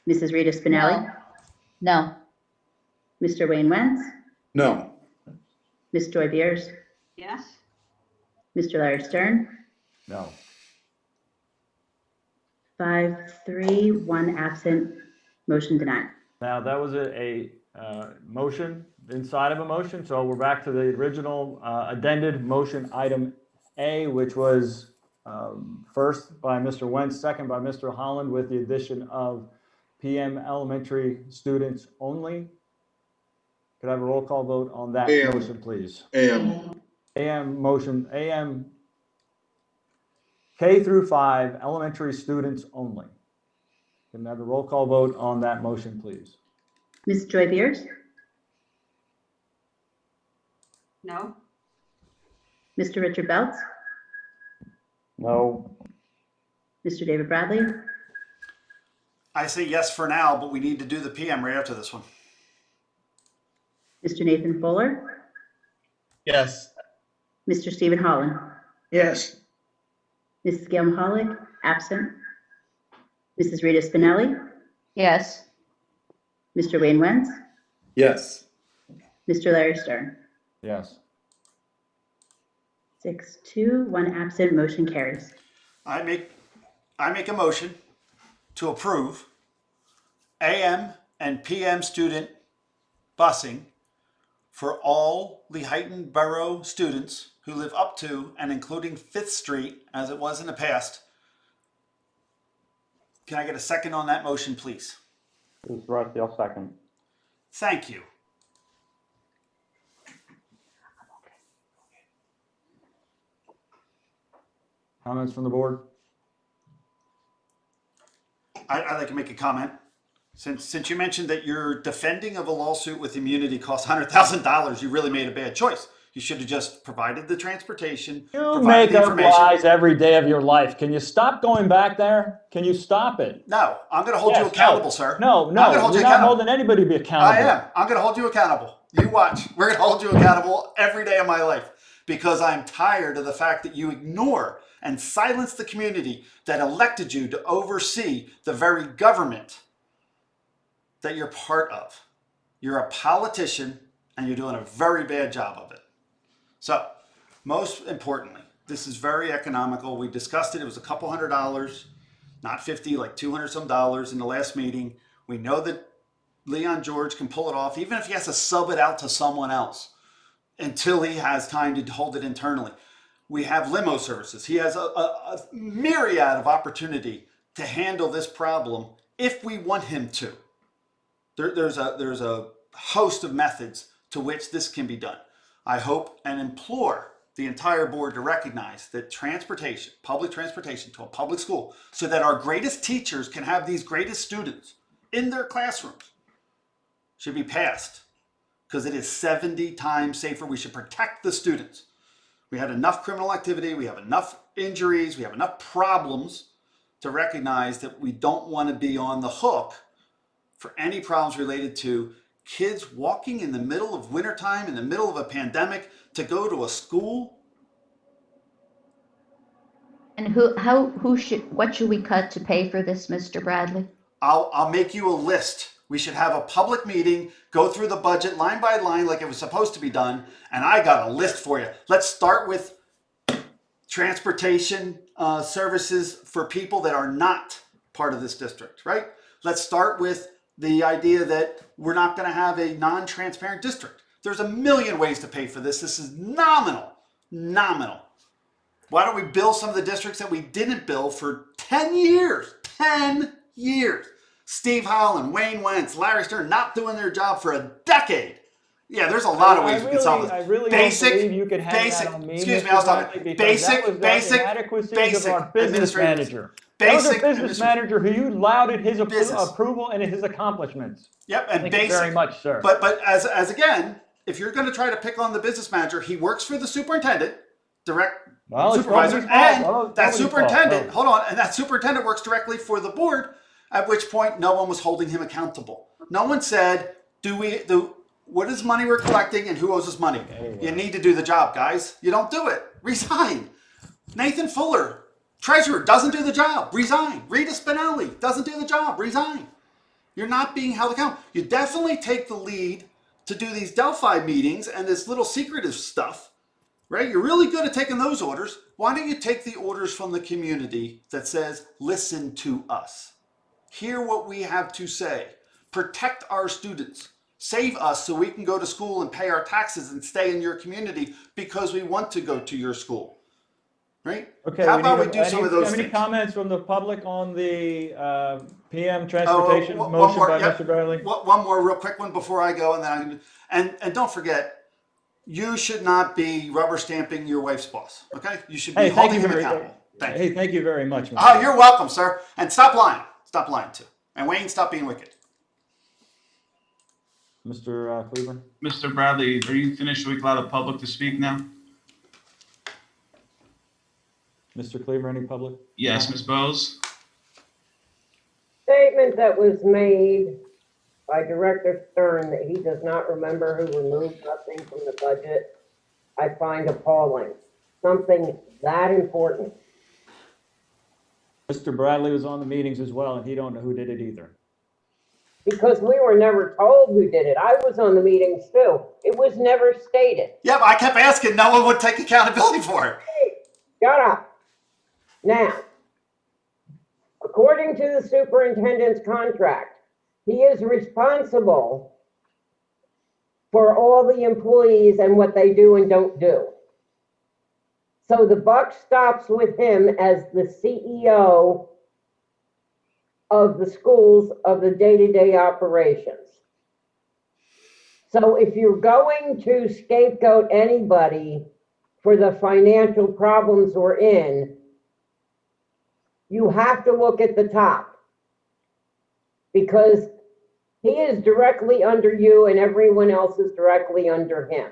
Mrs. Rita Spinelli? No. Mr. Wayne Wentz? No. Ms. Joy Beers? Yes. Mr. Larry Stern? No. 5-3, 1 absent, motion denied. Now, that was a motion inside of a motion, so we're back to the original addended motion item A, which was first by Mr. Wentz, second by Mr. Holland, with the addition of PM elementary students only. Could I have a roll call vote on that motion, please? AM motion, AM K through 5 elementary students only. Can I have a roll call vote on that motion, please? Ms. Joy Beers? No. Mr. Richard Belts? No. Mr. David Bradley? I say yes for now, but we need to do the PM right after this one. Mr. Nathan Fuller? Yes. Mr. Stephen Holland? Yes. Mrs. Gail Mahalik? Absent. Mrs. Rita Spinelli? Yes. Mr. Wayne Wentz? Yes. Mr. Larry Stern? Yes. 6-2, 1 absent, motion carries. I make a motion to approve AM and PM student busing for all Lehighton Borough students who live up to and including 5th Street, as it was in the past. Can I get a second on that motion, please? This is Rusty, I'll second. Thank you. Comments from the board? I'd like to make a comment. Since you mentioned that your defending of a lawsuit with immunity costs $100,000, you really made a bad choice. You should have just provided the transportation. You make up lies every day of your life. Can you stop going back there? Can you stop it? No, I'm going to hold you accountable, sir. No, I'm gonna hold you're you not accountable. holding anybody to be accountable. I am. I'm going to hold you accountable. You watch. We're going to hold you accountable every day of my life because I'm tired of the fact that you ignore and silence the community that elected you to oversee the very government that you're part of. You're a politician and you're doing a very bad job of it. So, most importantly, this is very economical. We discussed it. It was a couple $100, not 50, like $200 some in the last meeting. We know that Leon George can pull it off, even if he has to sub it out to someone else until he has time to hold it internally. We have limo services. He has a myriad of opportunity to handle this problem if we want him to. There's a host of methods to which this can be done. I hope and implore the entire board to recognize that transportation, public transportation to a public school, so that our greatest teachers can have these greatest students in their classrooms, should be passed because it is 70 times safer. We should protect the students. We had enough criminal activity. We have enough injuries. We have enough problems to recognize that we don't want to be on the hook for any problems related to kids walking in the middle of wintertime, in the middle of a pandemic, to go to a school. And what should we cut to pay for this, Mr. Bradley? I'll make you a list. We should have a public meeting, go through the budget line by line like it was supposed to be done, and I got a list for you. Let's start with transportation services for people that are not part of this district, right? Let's start with the idea that we're not going to have a non-transparent district. There's a million ways to pay for this. This is nominal. Why don't we bill some of the districts that we didn't bill for 10 years? 10 years. Steve Holland, Wayne Wentz, Larry Stern not doing their job for a decade. Yeah, there's a lot of ways we can solve this. I really don't believe you could hang that on me. Excuse me, I was talking. Basic Inadequacies of our business manager. That was a business manager who you lauded his approval and his accomplishments. Yep, and Thank you very much, sir. But as again, if you're going to try to pick on the business manager, he works for the superintendent, supervisor, and that superintendent. Hold on, and that superintendent works directly for the board. At which point, no one was holding him accountable. No one said, what is money we're collecting and who owes us money. You need to do the job, guys. You don't do it, resign. Nathan Fuller, treasurer, doesn't do the job, resign. Rita Spinelli doesn't do the job, resign. You're not being held accountable. You definitely take the lead to do these Delphi meetings and this little secretive stuff, right? You're really good at taking those orders. Why don't you take the orders from the community that says, listen to us. Hear what we have to say. Protect our students. Save us so we can go to school and pay our taxes and stay in your community because we want to go to your school. Right? Okay, How about we do some of those any things? comments from the public on the PM transportation motion by Mr. Bradley? One more real quick one before I go, and then and don't forget, you should not be rubber stamping your wife's boss. Okay, you should be holding him accountable. Thank you very much. Oh, you're welcome, sir. And stop lying. Stop lying too. And Wayne, stop being wicked. Mr. Cleveland. Mr. Bradley, are you finished? We can allow the public to speak now? Mr. Cleaver, any public? Yes, Ms. Bose. Statement that was made by Director Stern that he does not remember who removed nothing from the budget, I find appalling. Something that important. Mr. Bradley was on the meetings as well, and he don't know who did it either. Because we were never told who did it. I was on the meetings too. It was never stated. Yeah, but I kept asking. No one would take accountability for it. Hey, shut up. Now, according to the superintendent's contract, he is responsible for all the employees and what they do and don't do. So the buck stops with him as the CEO of the schools of the day-to-day operations. So if you're going to scapegoat anybody for the financial problems we're in, you have to look at the top, because he is directly under you and everyone else is directly under him.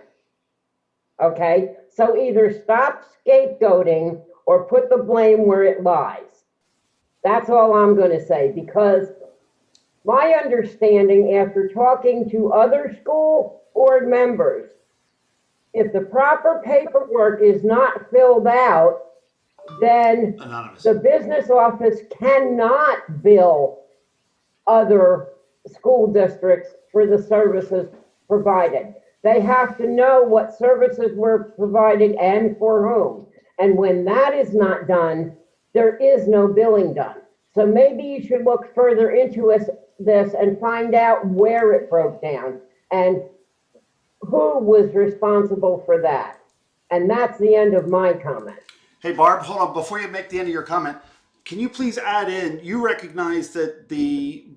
Okay? So either stop scapegoating or put the blame where it lies. That's all I'm going to say, because my understanding after talking to other school board members, if the proper paperwork is not filled out, then Anonymous. the business office cannot bill other school districts for the services provided. They have to know what services were provided and for whom. And when that is not done, there is no billing done. So maybe you should look further into this and find out where it broke down and who was responsible for that. And that's the end of my comment. Hey, Barb, hold on. Before you make the end of your comment, can you please add in, you recognize that the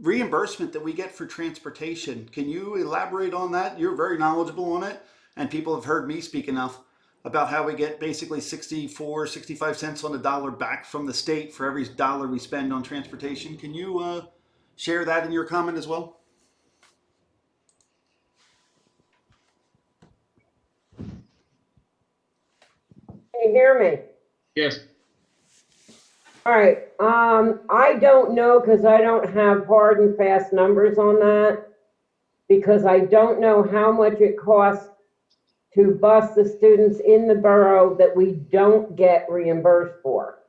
reimbursement that we get for transportation, can you elaborate on that? You're very knowledgeable on it, and people have heard me speak enough about how we get basically 65 cents on the dollar back from the state for every dollar we spend on transportation. Can you share that in your comment as well? Can you hear me? Yes. All right, I don't know, because I don't have hard and fast numbers on that, because I don't know how much it costs to bus the students in the borough that we don't get reimbursed for.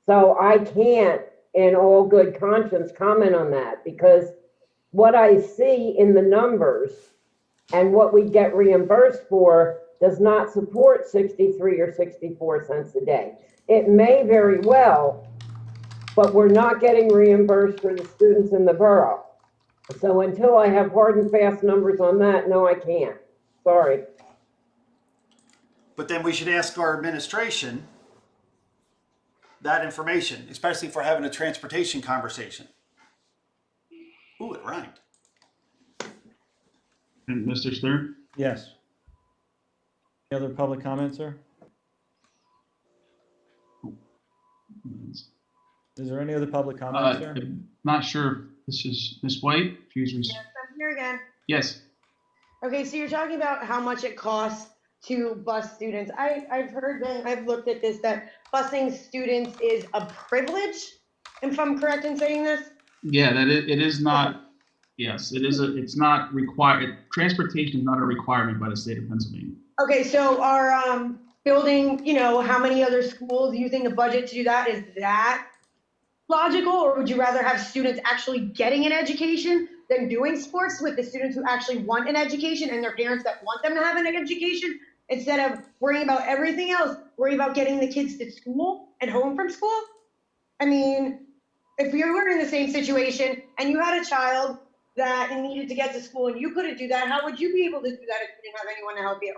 So I can't, in all good conscience, comment on that, because what I see in the numbers and what we get reimbursed for does not support 63 or 64 cents a day. It may very well, but we're not getting reimbursed for the students in the borough. So until I have hard and fast numbers on that, no, I can't. Sorry. But then we should ask our administration that information, especially if we're having a transportation conversation. Ooh, it rhymed. And Mr. Stern? Yes. Any other public comments, sir? Is there any other public comments, sir? Not sure. This is Ms. White. Yes, I'm here again. Yes. Okay, so you're talking about how much it costs to bus students. I've heard and I've looked at this, that busing students is a privilege, if I'm correct in saying this? Yeah, that it is not Yes, it is it's not required, transportation is not a requirement by the state of Pennsylvania. Okay, so our building, how many other schools using the budget to do that, is that logical? Or would you rather have students actually getting an education than doing sports with the students who actually want an education and their parents that want them to have an education, instead of worrying about everything else, worry about getting the kids to school and home from school? I mean, if we were in the same situation and you had a child that needed to get to school and you couldn't do that, how would you be able to do that if you didn't have anyone to help you?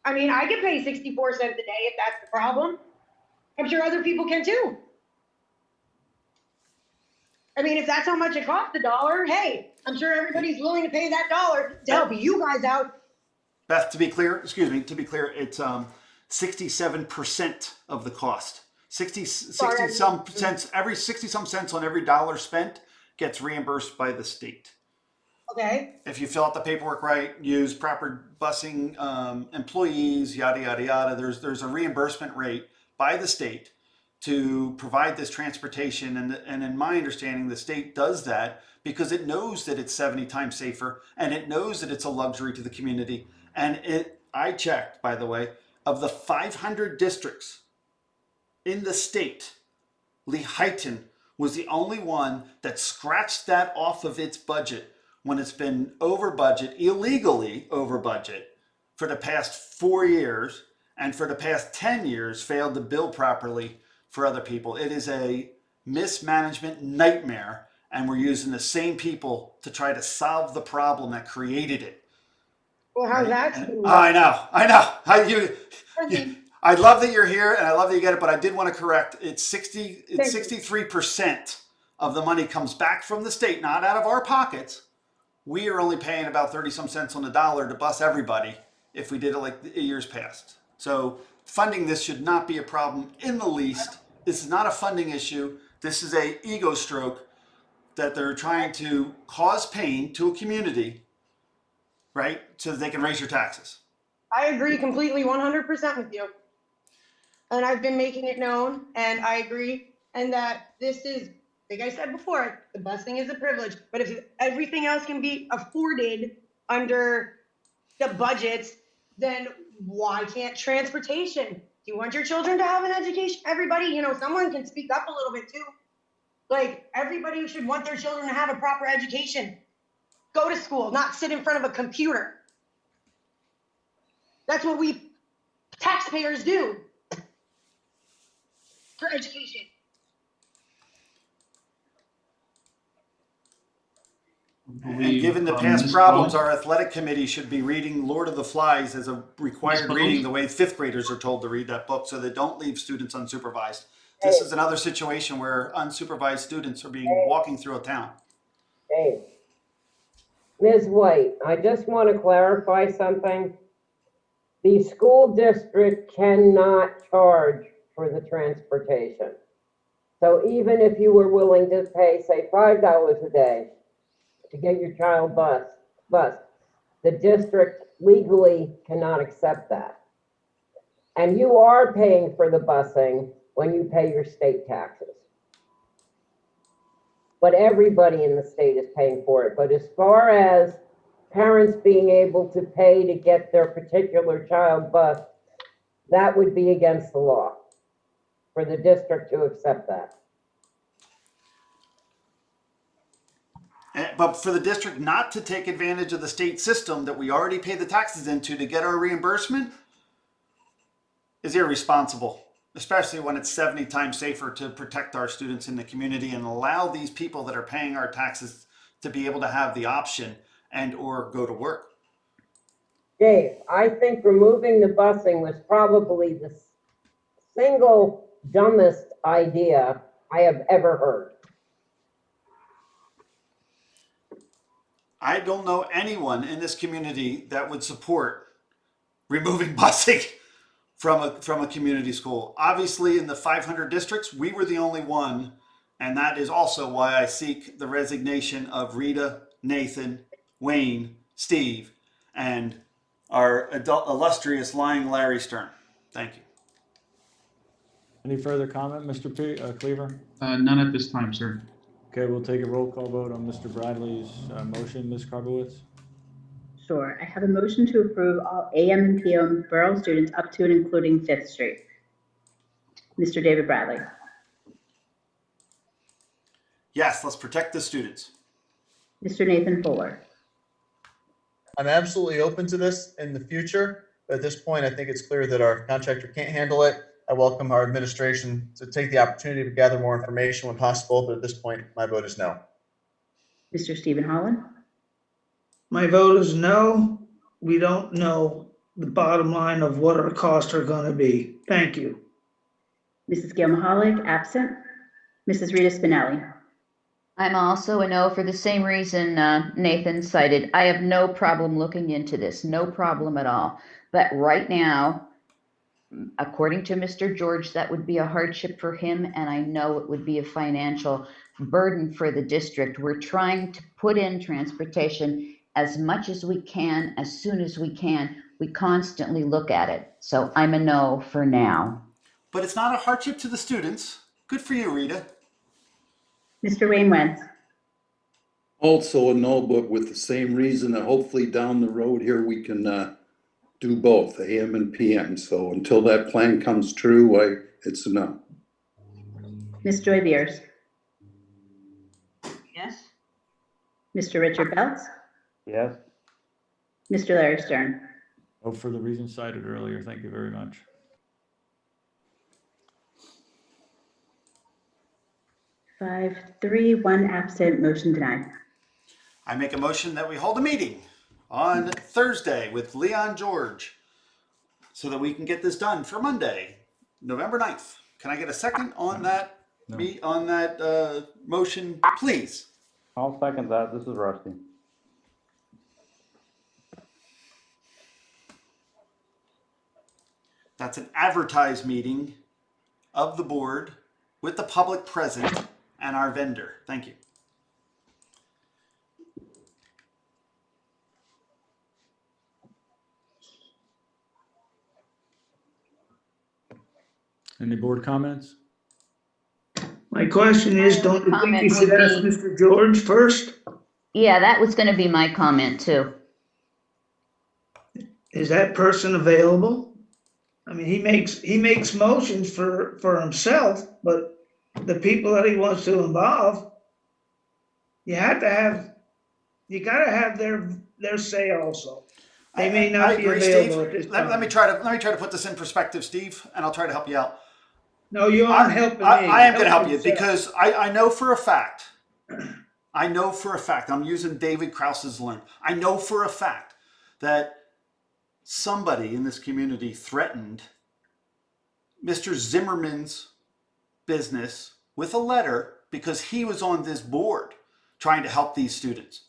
I mean, I can pay 64 cents a day if that's the problem. I'm sure other people can too. I mean, if that's how much it costs, $1, hey, I'm sure everybody's willing to pay that $1 to help you guys out. Beth, to be clear, it's 67% of the cost. 60 some cents, every 60 some cents on every dollar spent gets reimbursed by the state. Okay. If you fill out the paperwork right, use proper busing employees, yada, yada, yada, there's a reimbursement rate by the state to provide this transportation. And in my understanding, the state does that because it knows that it's 70 times safer and it knows that it's a luxury to the community. And I checked, by the way, of the 500 districts in the state, Lehighton was the only one that scratched that off of its budget when it's been over budget, illegally over budget, for the past 4 years, and for the past 10 years failed to bill properly for other people. It is a mismanagement nightmare, and we're using the same people to try to solve the problem that created it. Well, how's that? I know. I love that you're here, and I love that you get it, but I did want to correct. It's 63% of the money comes back from the state, not out of our pockets. We are only paying about 30 some cents on the dollar to bus everybody if we did it like the years past. So funding this should not be a problem in the least. This is not a funding issue. This is a ego stroke that they're trying to cause pain to a community, right? So that they can raise your taxes. I agree completely 100% with you. And I've been making it known, and I agree. And that this is, like I said before, the busing is a privilege. But if everything else can be afforded under the budgets, then why can't transportation? Do you want your children to have an education? Everybody, someone can speak up a little bit too. Like, everybody should want their children to have a proper education. Go to school, not sit in front of a computer. That's what we taxpayers do for education. And given the past problems, our athletic committee should be reading Lord of the Flies as a required reading, the way fifth graders are told to read that book, so they don't leave students unsupervised. This is another situation where unsupervised students are being walking through a town. Hey, Ms. White, I just want to clarify something. The school district cannot charge for the transportation. So even if you were willing to pay, say, $5 a day to get your child bused, the district legally cannot accept that. And you are paying for the busing when you pay your state taxes. But everybody in the state is paying for it. But as far as parents being able to pay to get their particular child bused, that would be against the law for the district to accept that. But for the district not to take advantage of the state system that we already pay the taxes into to get our reimbursement is irresponsible, especially when it's 70 times safer to protect our students in the community and allow these people that are paying our taxes to be able to have the option and or go to work. Dave, I think removing the busing was probably the single dumbest idea I have ever heard. I don't know anyone in this community that would support removing busing from a community school. Obviously, in the 500 districts, we were the only one, and that is also why I seek the resignation of Rita, Nathan, Wayne, Steve, and our illustrious lying Larry Stern. Thank you. Any further comment, Mr. Cleaver? None at this time, sir. Okay, we'll take a roll call vote on Mr. Bradley's motion, Ms. Karbowitz. Sure. I have a motion to approve all AM and PM borough students up to and including Fifth Street. Mr. David Bradley. Yes, let's protect the students. Mr. Nathan Fuller. I'm absolutely open to this in the future, but at this point, I think it's clear that our contractor can't handle it. I welcome our administration to take the opportunity to gather more information when possible, but at this point, my vote is no. Mr. Stephen Holland. My vote is no. We don't know the bottom line of what our costs are gonna be. Thank you. Mrs. Gail Mahalik, absent. Mrs. Rita Spinelli. I'm also a no for the same reason Nathan cited. I have no problem looking into this, no problem at all. But right now, according to Mr. George, that would be a hardship for him, and I know it would be a financial burden for the district. We're trying to put in transportation as much as we can, as soon as we can. We constantly look at it. So I'm a no for now. But it's not a hardship to the students. Good for you, Rita. Mr. Wayne Wentz. Also a no, but with the same reason, and hopefully down the road here, we can do both AM and PM. So until that plan comes true, it's a no. Ms. Joy Beers. Yes. Mr. Richard Belts. Yes. Mr. Larry Stern. Oh, for the reasons cited earlier, thank you very much. 5-3, 1 absent, motion denied. I make a motion that we hold a meeting on Thursday with Leon George so that we can get this done for Monday, November 9th. Can I get a second on that motion, please? I'll second that. This is Rusty. That's an advertised meeting of the board with the public present and our vendor. Thank you. Any board comments? My question is, don't you think you should ask Mr. George first? Yeah, that was going to be my comment too. Is that person available? I mean, he makes motions for himself, but the people that he wants to involve, you gotta have their say also. They may not be available at this time. Let me try to put this in perspective, Steve, and I'll try to help you out. No, you aren't helping me. I am going to help you because I know for a fact, I'm using David Krause's learn. I know for a fact that somebody in this community threatened Mr. Zimmerman's business with a letter because he was on this board trying to help these students.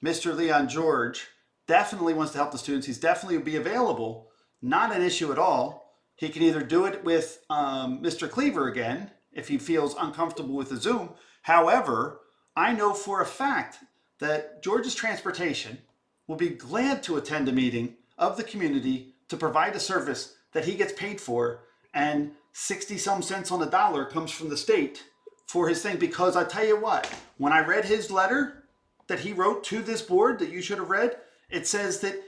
Mr. Leon George definitely wants to help the students. He's definitely be available. Not an issue at all. He can either do it with Mr. Cleaver again if he feels uncomfortable with the Zoom. However, I know for a fact that George's Transportation will be glad to attend a meeting of the community to provide a service that he gets paid for, and 60 some cents on the dollar comes from the state for his thing. Because I tell you what, when I read his letter that he wrote to this board that you should have read, it says that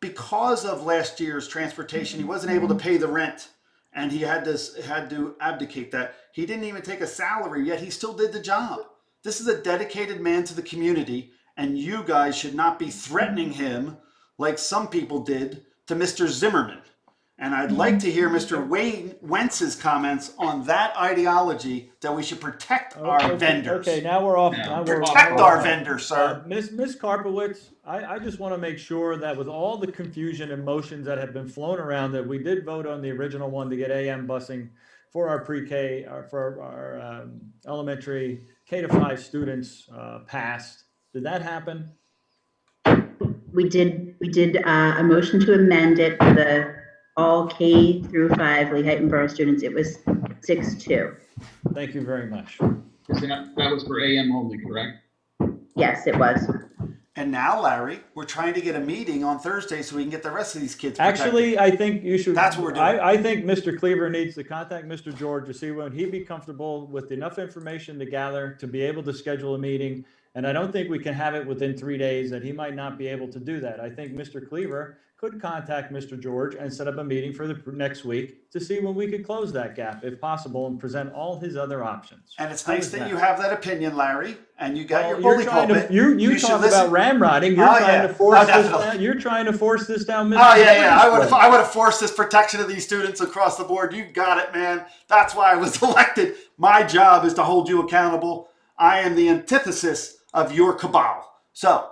because of last year's transportation, he wasn't able to pay the rent and he had to abdicate that. He didn't even take a salary, yet he still did the job. This is a dedicated man to the community, and you guys should not be threatening him like some people did to Mr. Zimmerman. And I'd like to hear Mr. Wayne Wentz's comments on that ideology that we should protect our vendors. Okay, now we're off. Protect our vendors, sir. Ms. Karpowitz, I just want to make sure that with all the confusion and motions that have been flown around, that we did vote on the original one to get AM busing for our pre-K, for our elementary K-5 students passed. Did that happen? We did a motion to amend it for the all K through 5 Lehighton Borough students. It was 6-2. Thank you very much. That was for AM only, correct? Yes, it was. And now, Larry, we're trying to get a meeting on Thursday so we can get the rest of these kids protected. Actually, I think you should. That's what we're doing. I think Mr. Cleaver needs to contact Mr. George to see when he'd be comfortable with enough information to gather to be able to schedule a meeting. And I don't think we can have it within 3 days, that he might not be able to do that. I think Mr. Cleaver could contact Mr. George and set up a meeting for the next week to see when we could close that gap, if possible, and present all his other options. And it's nice that you have that opinion, Larry, and you got your bully You're trying pulpit. to, you should talk listen. about ramrodding. You're trying to force this down. You're trying to force this down. Mr. Oh yeah. George's I would have forced this protection of these students across the board. You got it, man. That's why I was elected. My job is to hold you accountable. I am the antithesis of your cabal. So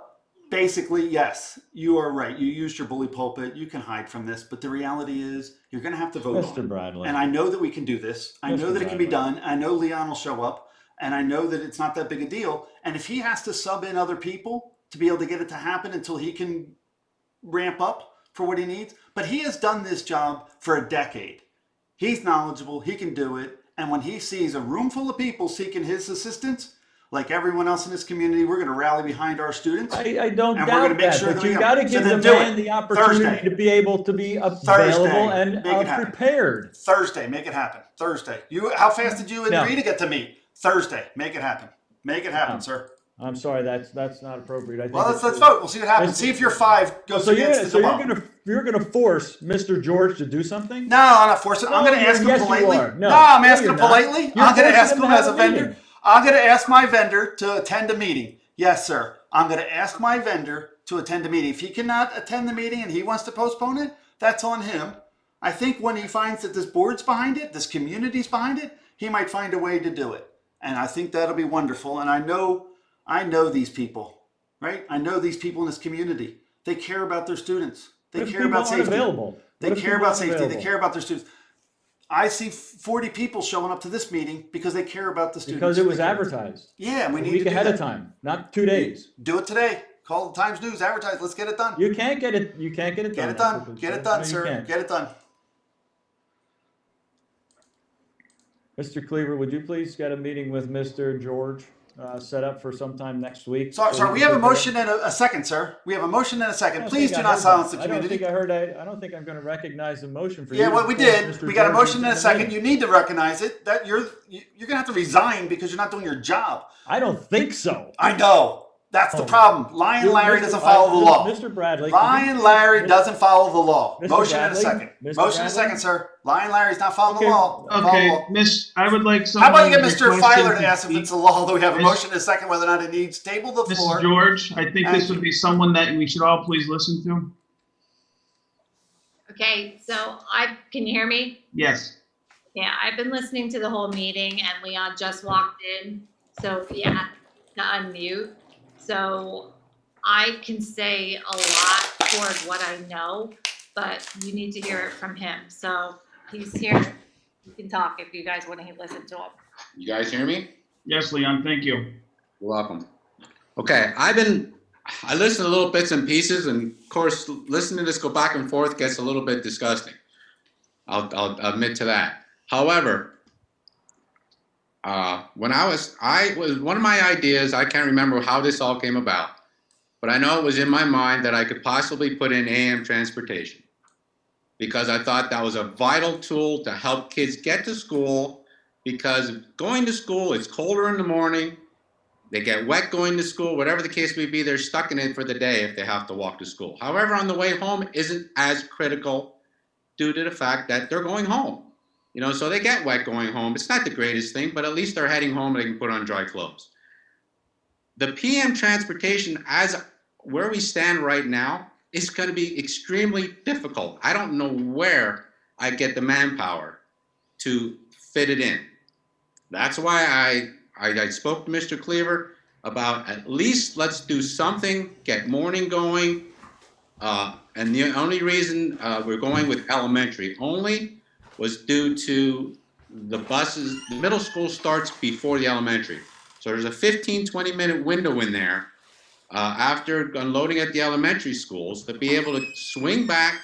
basically, yes, you are right. You used your bully pulpit. You can hide from this, but the reality is you're going to have to vote Mr. on it. Bradley. And I know that we can do this. I know Mr. that it can be Bradley. done. I know Leon will show up, and I know that it's not that big a deal. And if he has to sub in other people to be able to get it to happen until he can ramp up for what he needs, but he has done this job for a decade. He's knowledgeable. He can do it. And when he sees a room full of people seeking his assistance, like everyone else in this community, we're going to rally behind our students. I don't and doubt we're going to make that, sure but that you got to give the man the opportunity to be able to be available and prepared. Thursday, make it happen. Thursday. How fast did you and Rita get to meet? Thursday, make it happen. Make it happen, sir. I'm sorry, that's not appropriate. I think Well, let's vote. We'll see what happens. See if your 5 goes against the cabal. You're gonna force Mr. George to do something? No, I'm not forcing. I'm going to ask him politely. No, I'm asking him politely. I'm going to ask him as a vendor. I'm going to ask my vendor to attend a meeting. Yes, sir. I'm going to ask my vendor to attend a meeting. If he cannot attend the meeting and he wants to postpone it, that's on him. I think when he finds that this board's behind it, this community's behind it, he might find a way to do it. And I think that'll be wonderful. And I know these people, right? I know these people in this community. They care about their students. They care about safety. They care about safety. They care about their students. I see 40 people showing up to this meeting because they care about the students. Because it was advertised. Yeah, and we need a week to do ahead that. of time, not 2 days. Do it today. Call the Times News, advertise. Let's get it done. You can't get it. You can't get it done. Get it done. Get it done, sir. Get it done. Mr. Cleaver, would you please get a meeting with Mr. George set up for sometime next week? Sorry, we have a motion and a second, sir. We have a motion and a second. Please do not silence the community. I don't think I'm going to recognize the motion for you. Yeah, well, we did. We got a motion and a second. You need to recognize it. That you're going to have to resign because you're not doing your job. I don't think so. I know. That's the problem. Lion Larry doesn't follow the law. Mr. Bradley. Lion Larry doesn't follow the law. Motion and a Bradley? second. Mr. Motion and a second, sir. Lion Larry's not following the law. Okay, Miss, I would like How someone. about you get Mr. requesting Filer to to ask if speak. it's a law, though we have a Miss- motion and a second, whether or not it needs table the floor. Mrs. George, I think this would be someone that we should all please listen to. Okay, so can you hear me? Yes. Yeah, I've been listening to the whole meeting and Leon just walked in, so yeah, to unmute. So I can say a lot toward what I know, but you need to hear it from him. So he's here. You can talk if you guys want to listen to him. You guys hear me? Yes, Leon, thank you. You're welcome. Okay, I listen to little bits and pieces, and of course, listening to this go back and forth gets a little bit disgusting. I'll admit to that. However, one of my ideas, I can't remember how this all came about, but I know it was in my mind that I could possibly put in AM transportation because I thought that was a vital tool to help kids get to school, because going to school, it's colder in the morning, they get wet going to school, whatever the case may be, they're stuck in it for the day if they have to walk to school. However, on the way home isn't as critical due to the fact that they're going home. You know, so they get wet going home. It's not the greatest thing, but at least they're heading home and they can put on dry clothes. The PM transportation, as where we stand right now, is going to be extremely difficult. I don't know where I get the manpower to fit it in. That's why I spoke to Mr. Cleaver about at least let's do something, get morning going. And the only reason we're going with elementary only was due to the buses. The middle school starts before the elementary. So there's a 15-20 minute window in there after unloading at the elementary schools to be able to swing back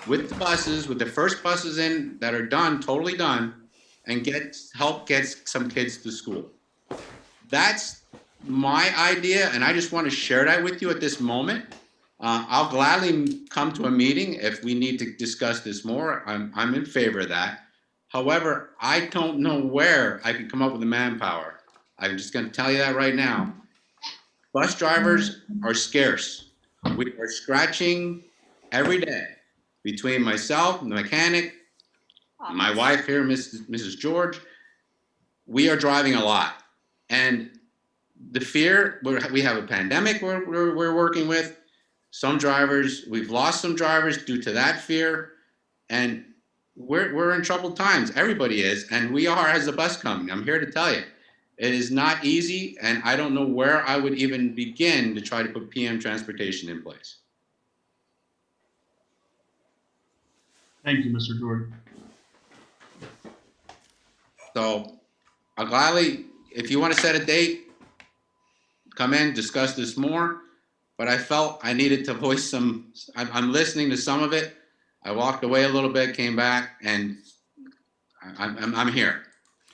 with the buses, with the first buses in that are done, totally done, and help get some kids to school. That's my idea, and I just want to share that with you at this moment. I'll gladly come to a meeting if we need to discuss this more. I'm in favor of that. However, I don't know where I can come up with the manpower. I'm just going to tell you that right now. Bus drivers are scarce. We are scratching every day between myself, the mechanic, my wife here, Mrs. George. We are driving a lot. And the fear, we have a pandemic we're working with. Some drivers, we've lost some drivers due to that fear. And we're in troubled times. Everybody is. And we are as a bus company. I'm here to tell you. It is not easy, and I don't know where I would even begin to try to put PM transportation in place. Thank you, Mr. Jordan. So I'll gladly, if you want to set a date, come in, discuss this more. But I felt I needed to voice some, I'm listening to some of it. I walked away a little bit, came back, and I'm here.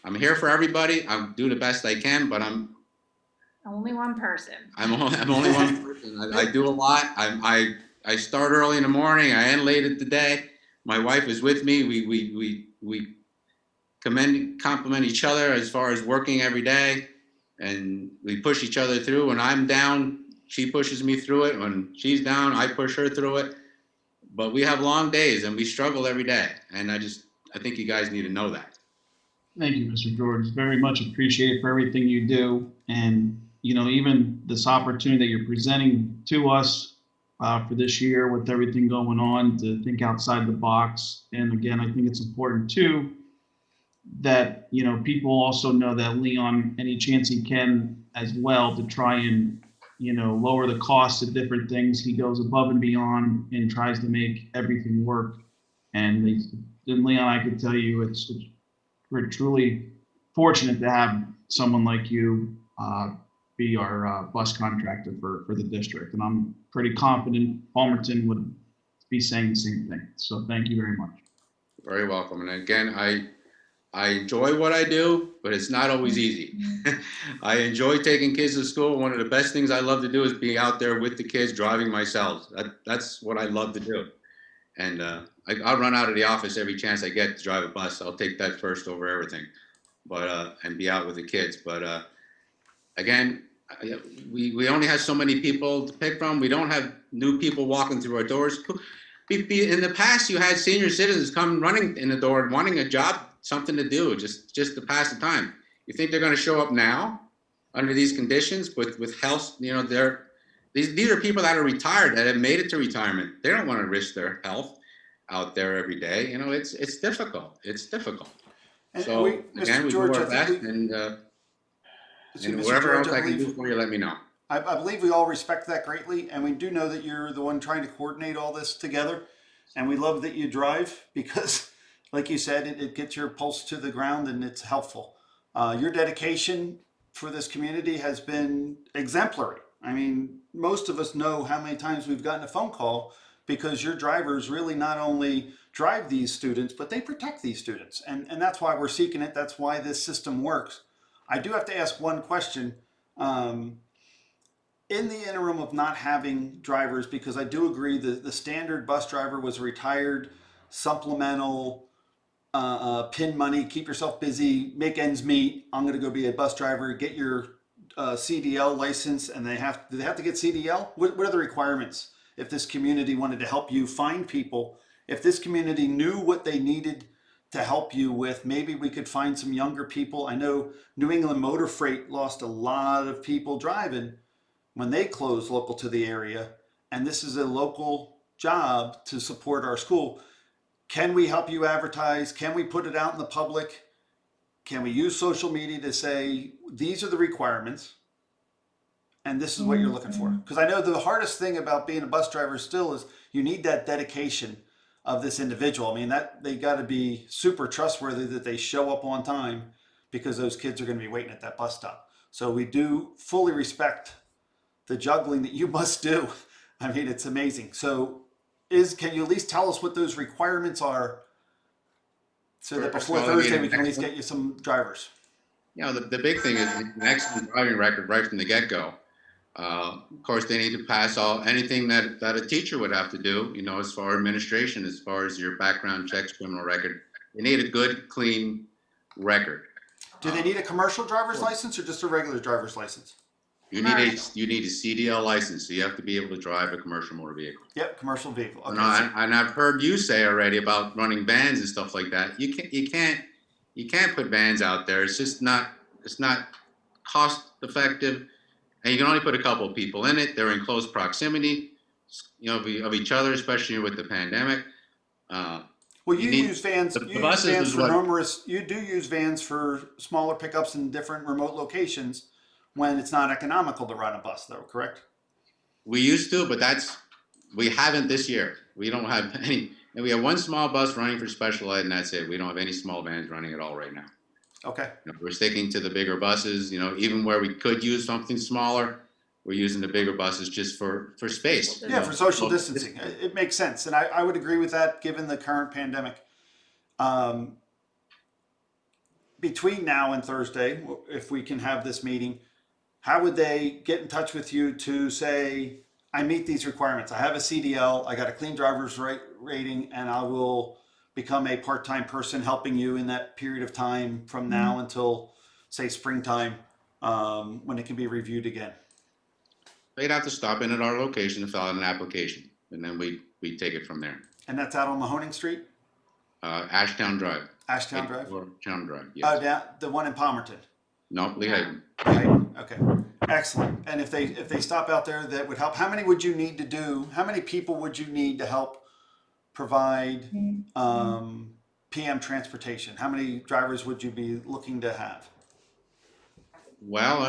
I'm here for everybody. I'll do the best I can, but I'm Only one person. I'm only one person. I do a lot. I start early in the morning. I end late at the day. My wife is with me. We compliment each other as far as working every day, and we push each other through. When I'm down, she pushes me through it. When she's down, I push her through it. But we have long days, and we struggle every day. And I think you guys need to know that. Thank you, Mr. George. Very much appreciated for everything you do. And, you know, even this opportunity that you're presenting to us for this year with everything going on, to think outside the box. And again, I think it's important too, that, you know, people also know that Leon, any chance he can as well, to try and, you know, lower the costs of different things. He goes above and beyond and tries to make everything work. And Leon, I can tell you, we're truly fortunate to have someone like you be our bus contractor for the district. And I'm pretty confident Palmerton would be saying the same thing. So thank you very much. Very welcome. And again, I enjoy what I do, but it's not always easy. I enjoy taking kids to school. One of the best things I love to do is be out there with the kids driving myself. That's what I love to do. And I'll run out of the office every chance I get to drive a bus. I'll take that first over everything, but and be out with the kids. But again, we only have so many people to pick from. We don't have new people walking through our doors. In the past, you had senior citizens come running in the door wanting a job, something to do, just to pass the time. You think they're going to show up now under these conditions with health? You know, these are people that are retired, that have made it to retirement. They don't want to risk their health out there every day. You know, it's difficult. It's difficult. And So again, we do our best, and whatever else I can do for you, let me know. I believe we all respect that greatly, and we do know that you're the one trying to coordinate all this together. And we love that you drive because, like you said, it gets your pulse to the ground and it's helpful. Your dedication for this community has been exemplary. I mean, most of us know how many times we've gotten a phone call because your drivers really not only drive these students, but they protect these students. And that's why we're seeking it. That's why this system works. I do have to ask one question. In the interim of not having drivers, because I do agree that the standard bus driver was retired, supplemental, pin money, keep yourself busy, make ends meet. I'm going to go be a bus driver, get your CDL license, and do they have to get CDL? What are the requirements? If this community wanted to help you find people, if this community knew what they needed to help you with, maybe we could find some younger people. I know New England Motor Freight lost a lot of people driving when they closed local to the area, and this is a local job to support our school. Can we help you advertise? Can we put it out in the public? Can we use social media to say, these are the requirements, and this is what you're looking for? Because I know the hardest thing about being a bus driver still is you need that dedication of this individual. I mean, that they got to be super trustworthy that they show up on time, because those kids are going to be waiting at that bus stop. So we do fully respect the juggling that you must do. I mean, it's amazing. So can you at least tell us what those requirements are so that before Thursday we can at least get you some drivers? you know, the big thing is an excellent driving record right from the get-go. Of course, they need to pass anything that a teacher would have to do, you know, as far as administration, as far as your background checks, criminal record. They need a good, clean record. Do they need a commercial driver's license or just a regular driver's license? You need a CDL license, so you have to be able to drive a commercial motor vehicle. Yep, commercial vehicle. Okay. And I've heard you say already about running vans and stuff like that. You can't put vans out there. It's just not. It's not cost effective, and you can only put a couple of people in it. They're in close proximity, you know, of each other, especially with the pandemic. Well, you use vans. The You buses use vans is for what- numerous. You do use vans for smaller pickups in different remote locations when it's not economical to run a bus, though. Correct? We used to, but we haven't this year. We don't have any. And we have one small bus running for special ed, and that's it. We don't have any small vans running at all right now. Okay. You know, we're sticking to the bigger buses. You know, even where we could use something smaller, we're using the bigger buses just for space. Yeah, for social distancing. It makes sense. And I would agree with that given the current pandemic. Between now and Thursday, if we can have this meeting, how would they get in touch with you to say, I meet these requirements. I have a CDL, I got a clean driver's rating, and I will become a part-time person helping you in that period of time from now until, say, springtime, when it can be reviewed again? They'd have to stop in at our location to fill out an application, and then we take it from there. And that's out on Mahoning Street? Ashtown Drive. Ashtown Drive? Or Town Drive, yes. Oh, down, the one in Palmerton? No, Lehighton. Okay, excellent. And if they stop out there, that would help. How many would you need to do? How many people would you need to help provide PM transportation? How many drivers would you be looking to have? Well,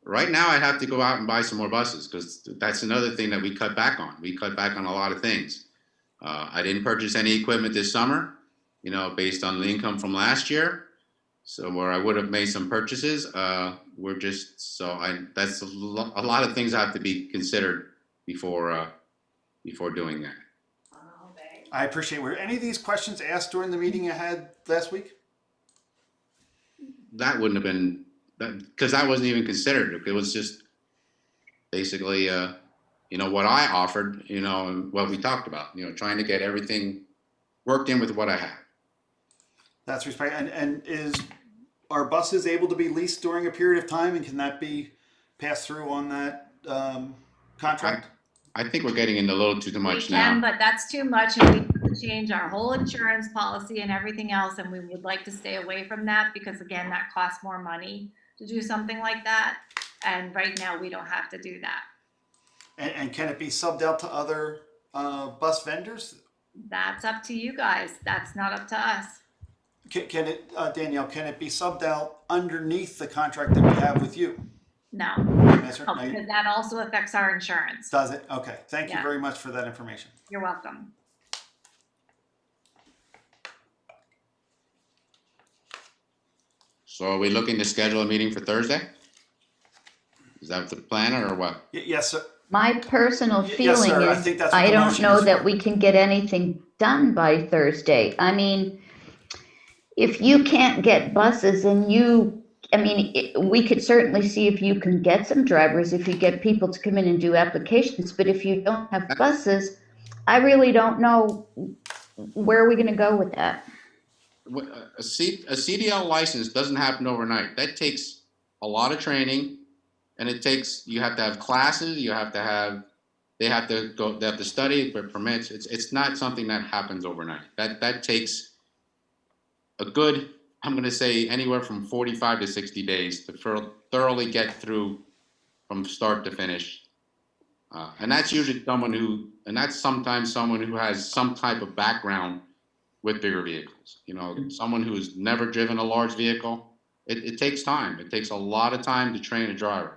right now I'd have to go out and buy some more buses because that's another thing that we cut back on. We cut back on a lot of things. I didn't purchase any equipment this summer, you know, based on the income from last year. So where I would have made some purchases, that's a lot of things have to be considered before doing that. I appreciate. Were any of these questions asked during the meeting you had last week? That wouldn't have been, because that wasn't even considered. It was just basically, you know, what I offered, you know, and what we talked about, you know, trying to get everything worked in with what I had. That's respect. And are buses able to be leased during a period of time, and can that be passed through on that contract? I think we're getting into a little too much We can, now. but that's too much, and we have to change our whole insurance policy and everything else, and we would like to stay away from that because, again, that costs more money to do something like that. And right now, we don't have to do that. And can it be subbed out to other bus vendors? That's up to you guys. That's not up to us. Can it, Danielle, can it be subbed out underneath the contract that we have with you? No, Yes, sir? no, No, because that also affects our insurance. does it? Okay. Thank you Yeah. very much for that information. You're welcome. So are we looking to schedule a meeting for Thursday? Is that the plan or what? Yes, sir. My personal Yes, feeling sir. I is, think that's what I the don't motion know is that for. we can get anything done by Thursday. I mean, if you can't get buses and we could certainly see if you can get some drivers, if you get people to come in and do applications, but if you don't have buses, I really don't know where are we gonna go with that. A CDL license doesn't happen overnight. That takes a lot of training, and you have to have classes. They have to study for permits. It's not something that happens overnight. That takes a good, I'm going to say, anywhere from 45 to 60 days to thoroughly get through from start to finish. And that's usually sometimes someone who has some type of background with bigger vehicles. You know, someone who's never driven a large vehicle. It takes time. It takes a lot of time to train a driver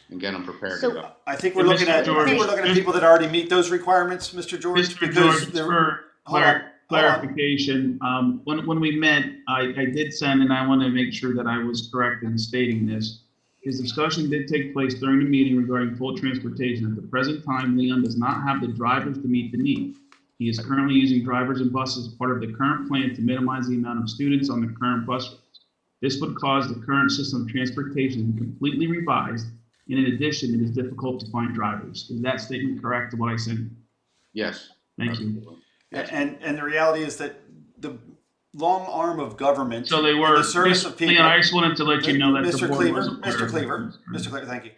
and get them prepared to go. I think we're looking at people that already meet those requirements, Mr. George. Mr. George, for Hold on. clarification, when we met, I did send, and I want to make sure that I was correct in stating this. His discussion did take place during the meeting regarding full transportation. At the present time, Leon does not have the drivers to meet the need. He is currently using drivers and buses as part of the current plan to minimize the amount of students on the current bus routes. This would cause the current system of transportation to be completely revised, and in addition, it is difficult to find drivers. Is that statement correct to what I said? Yes. Thank you. Yes. And the reality is that the long arm of government So they in were, the service of people. Leon, I just wanted to let you know that the Mr. board Cleaver, wasn't aware Mr. of Cleaver, that. Mr. Cleaver, thank you.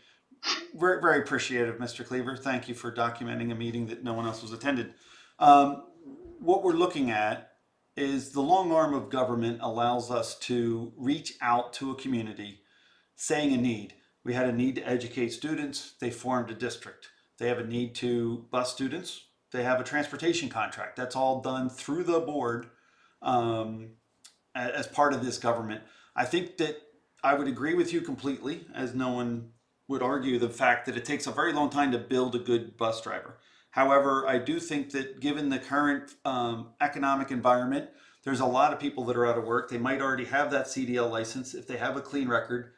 Very, very appreciative, Mr. Cleaver. Thank you for documenting a meeting that no one else was attended. What we're looking at is the long arm of government allows us to reach out to a community saying a need. We had a need to educate students. They formed a district. They have a need to bus students. They have a transportation contract. That's all done through the board as part of this government. I think that I would agree with you completely, as no one would argue the fact that it takes a very long time to build a good bus driver. However, I do think that given the current economic environment, there's a lot of people that are out of work. They might already have that CDL license. If they have a clean record,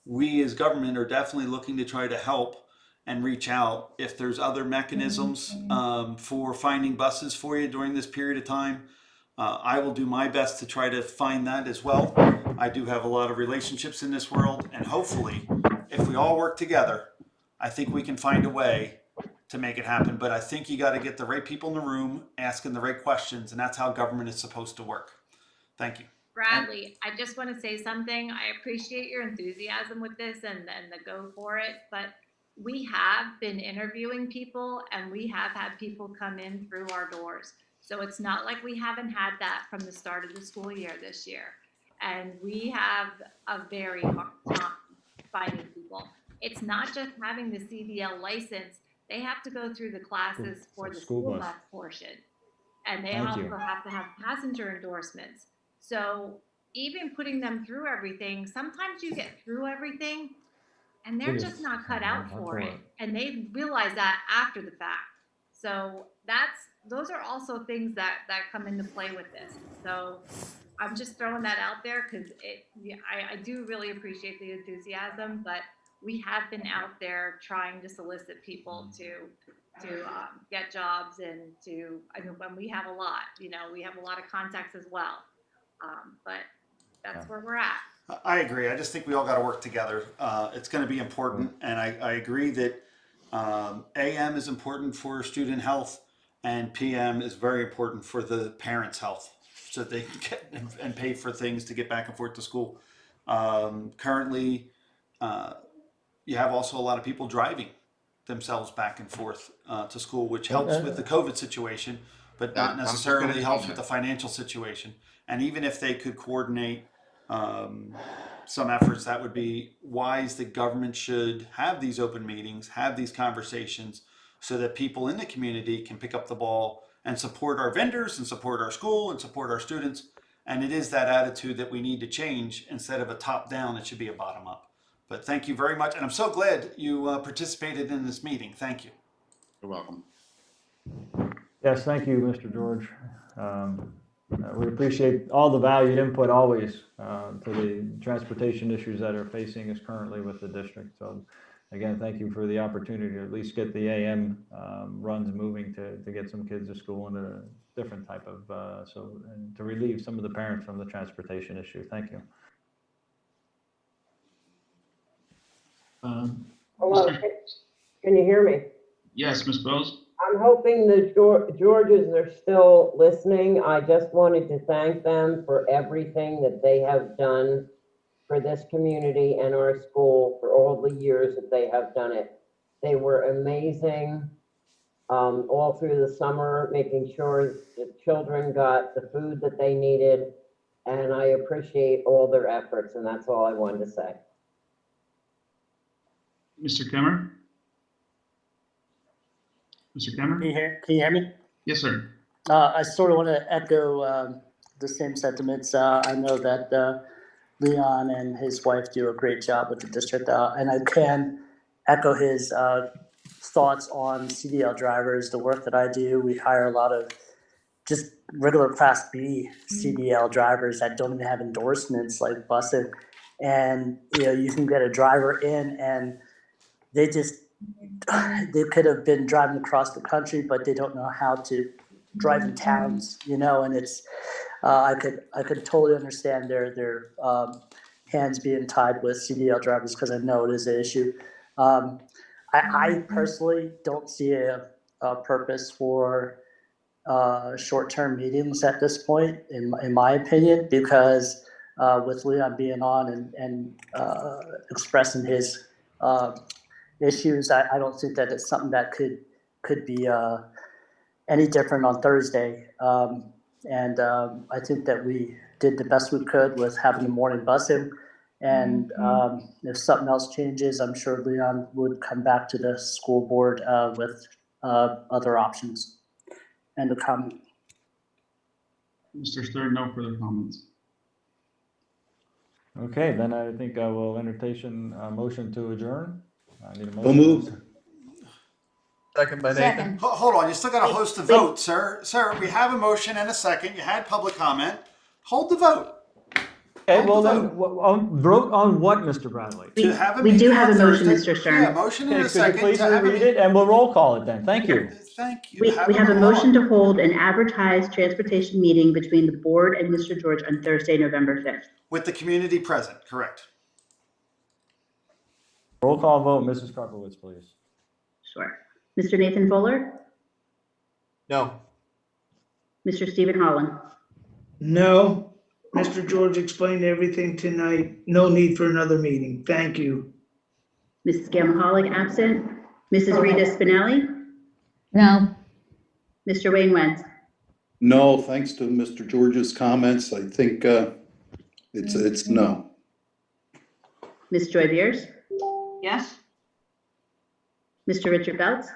we as government are definitely looking to try to help and reach out. If there's other mechanisms for finding buses for you during this period of time, I will do my best to try to find that as well. I do have a lot of relationships in this world, and hopefully, if we all work together, I think we can find a way to make it happen. But I think you got to get the right people in the room asking the right questions, and that's how government is supposed to work. Thank you. Bradley, I just want to say something. I appreciate your enthusiasm with this and the go for it, but we have been interviewing people and we have had people come in through our doors. So it's not like we haven't had that from the start of the school year this year. And we have a very hard time finding people. It's not just having the CDL license. They have to go through the classes for the school bus portion. And they also have to have passenger endorsements. So even putting them through everything, sometimes you get through everything and they're just not cut out for it. And they realize that after the fact. So those are also things that come into play with this. So I'm just throwing that out there because I do really appreciate the enthusiasm, but we have been out there trying to solicit people to get jobs and when we have a lot, we have a lot of contacts as well. But that's where we're at. I agree. I just think we all got to work together. It's going to be important, and I agree that AM is important for student health, and PM is very important for the parents' health, so that they can get and pay for things to get back and forth to school. Currently, you have also a lot of people driving themselves back and forth to school, which helps with the COVID situation, but not necessarily helps with the financial situation. And even if they could coordinate some efforts, that would be wise. The government should have these open meetings, have these conversations, so that people in the community can pick up the ball and support our vendors and support our school and support our students. And it is that attitude that we need to change. Instead of a top down, it should be a bottom up. But thank you very much. And I'm so glad you participated in this meeting. Thank you. You're welcome. Yes, thank you, Mr. George. We appreciate all the valued input always to the transportation issues that are facing us currently with the district. So again, thank you for the opportunity to at least get the AM runs moving to get some kids to school in a different type of, and to relieve some of the parents from the transportation issue. Thank you. Hello, can you hear me? Yes, Ms. Bose? I'm hoping the Georges are still listening. I just wanted to thank them for everything that they have done for this community and our school for all the years that they have done it. They were amazing all through the summer, making sure the children got the food that they needed. And I appreciate all their efforts, and that's all I wanted to say. Mr. Kemmer? Mr. Kemmer? Can you hear me? Yes, sir. I sort of want to echo the same sentiments. I know that Leon and his wife do a great job with the district, and I can echo his thoughts on CDL drivers. The work that I do, we hire a lot of just regular Class B CDL drivers that don't even have endorsements like busing, and you can get a driver in and they could have been driving across the country, but they don't know how to drive in towns, and it's I could totally understand their hands being tied with CDL drivers because I know it is an issue. I personally don't see a purpose for short-term meetings at this point, in my opinion, because with Leon being on and expressing his issues, I don't think that it's something that could be any different on Thursday. I think that we did the best we could with having the morning busing. And if something else changes, I'm sure Leon would come back to the school board with other options. And to come. Mr. Stern, no further comments. Okay, then I think I will entertain a motion to adjourn. I need a So motion. moved. Second by Nathan. Hold on, you still got to host the vote, sir. Sir, we have a motion and a second. You had public comment. Hold the vote. Okay, well then, vote on what, Mr. Bradley? To have a We do meeting have on a motion, Thursday. Mr. Stern. Yeah, motion and Okay, a could you second. please to have a reread it, and we'll roll call it then. Thank you. Thank you. We have a motion to hold an advertised transportation meeting between the board and Mr. George on Thursday, November 5th. With the community present, correct. Roll call vote, Mrs. Karpowitz, please. Sure. Mr. Nathan Fuller? No. Mr. Stephen Holland? No. Mr. George explained everything tonight. No need for another meeting. Thank you. Mrs. Gamaholic absent. Mrs. Rita Spinelli? No. Mr. Wayne Wentz? No, thanks to Mr. George's comments, I think it's no. Ms. Joy Beers? Yes? Mr. Richard Beltz?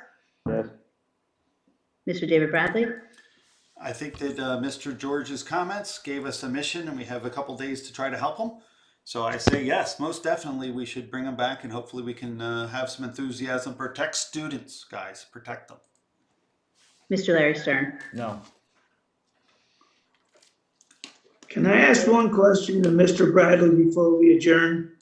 Yes. Mr. David Bradley? I think that Mr. George's comments gave us a mission, and we have a couple days to try to help him. So I say yes, most definitely we should bring them back, and hopefully we can have some enthusiasm. Protect students, guys. Protect them. Mr. Larry Stern? No. Can I ask one question to Mr. Bradley before we adjourn?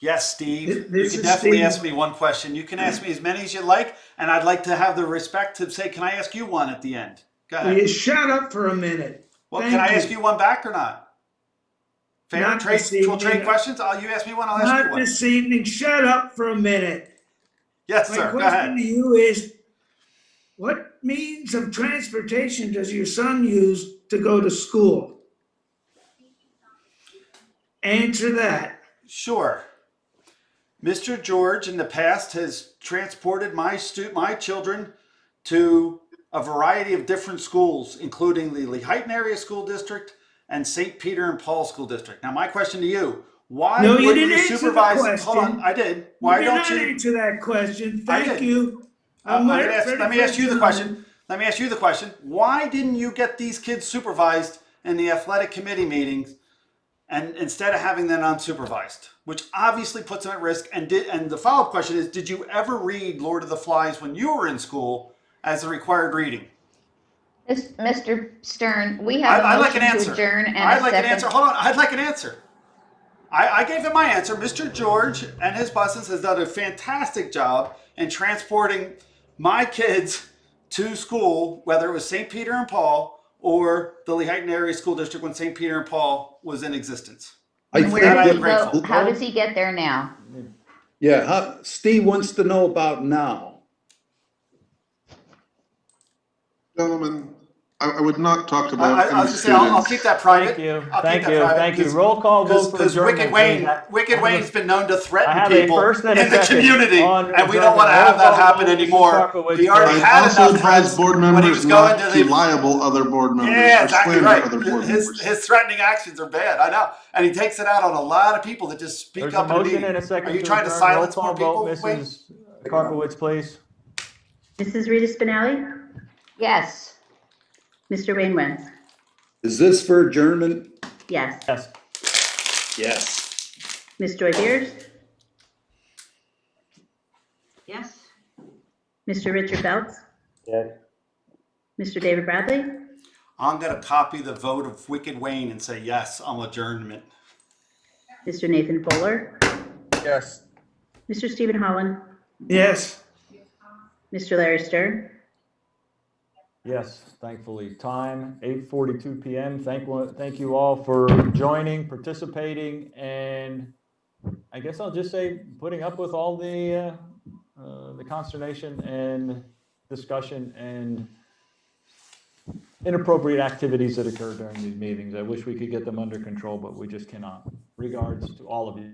Yes, Steve. This You is can definitely Steve. ask me one question. You can ask me as many as you like, and I'd like to have the respect to say, can I ask you one at the end? Go Will ahead. you shut up for a minute? Well, Thank can I ask you one back or not? Fair Not trade. this We'll trade evening. questions. You ask me one, I'll ask you Not one. this evening. Shut up for a minute. Yes, My sir. Go question ahead. to you is, what means of transportation does your son use to go to school? Answer that. Sure. Mr. George in the past has transported my children to a variety of different schools, including the Lehighton Area School District and St. Peter and Paul School District. Now, my question to you, why No, would you didn't you answer the supervise? question. Hold on, I did. Why you don't did not you? answer that question. I Thank did. you. Let me ask you the gentleman. question. Let me ask you the question. Why didn't you get these kids supervised in the athletic committee meetings, and instead of having them unsupervised, which obviously puts them at risk? And the follow-up question is, did you ever read Lord of the Flies when you were in school as a required reading? Mr. Stern, we have a I'd like motion an to answer. adjourn and I'd a like an second. answer. Hold on. I'd like an answer. I gave him my answer. Mr. George and his buses has done a fantastic job in transporting my kids to school, whether it was St. Peter and Paul or the Lehighton Area School District when St. Peter and Paul was in existence. I Where think does he I'm grateful. go? How does he get there now? Steve wants to know about now. Gentlemen, I would not talk about I was just saying, I'll keep that private. Thank you. I'll Thank keep that you. private Thank you. because- Roll call vote for Because adjournment. Wicked Wayne's been known to I threaten have a people first and a in the second community, on and we don't want to adjournment. have that Roll call happen vote, Mrs. anymore. Karpowitz, He already please. had also enough advise threats board when he members was going not to to the. libel other board members Yeah, or exactly slander right. other board members. His threatening actions are bad. I know, and he takes it out on a lot of people that just speak There's up a in a motion meeting. and a second Are you to trying to adjourn. silence Roll more call vote, people? Wayne? Mrs. Karpowitz, please. Mrs. Rita Spinelli? Yes. Mr. Wayne Wentz? Is this for adjournment? Yes. Yes. Yes. Ms. Joy Beers? Yes? Mr. Richard Beltz? Yes. Mr. David Bradley? I'm going to copy the vote of Wicked Wayne and say yes on adjournment. Mr. Nathan Fuller? Yes. Mr. Stephen Holland? Yes. Mr. Larry Stern? Yes, thankfully. Time, 8:42 PM. Thank you all for joining, participating, and I guess I'll just say putting up with all the consternation and discussion and inappropriate activities that occur during these meetings. I wish we could get them under control, but we just cannot. Regards to all of you.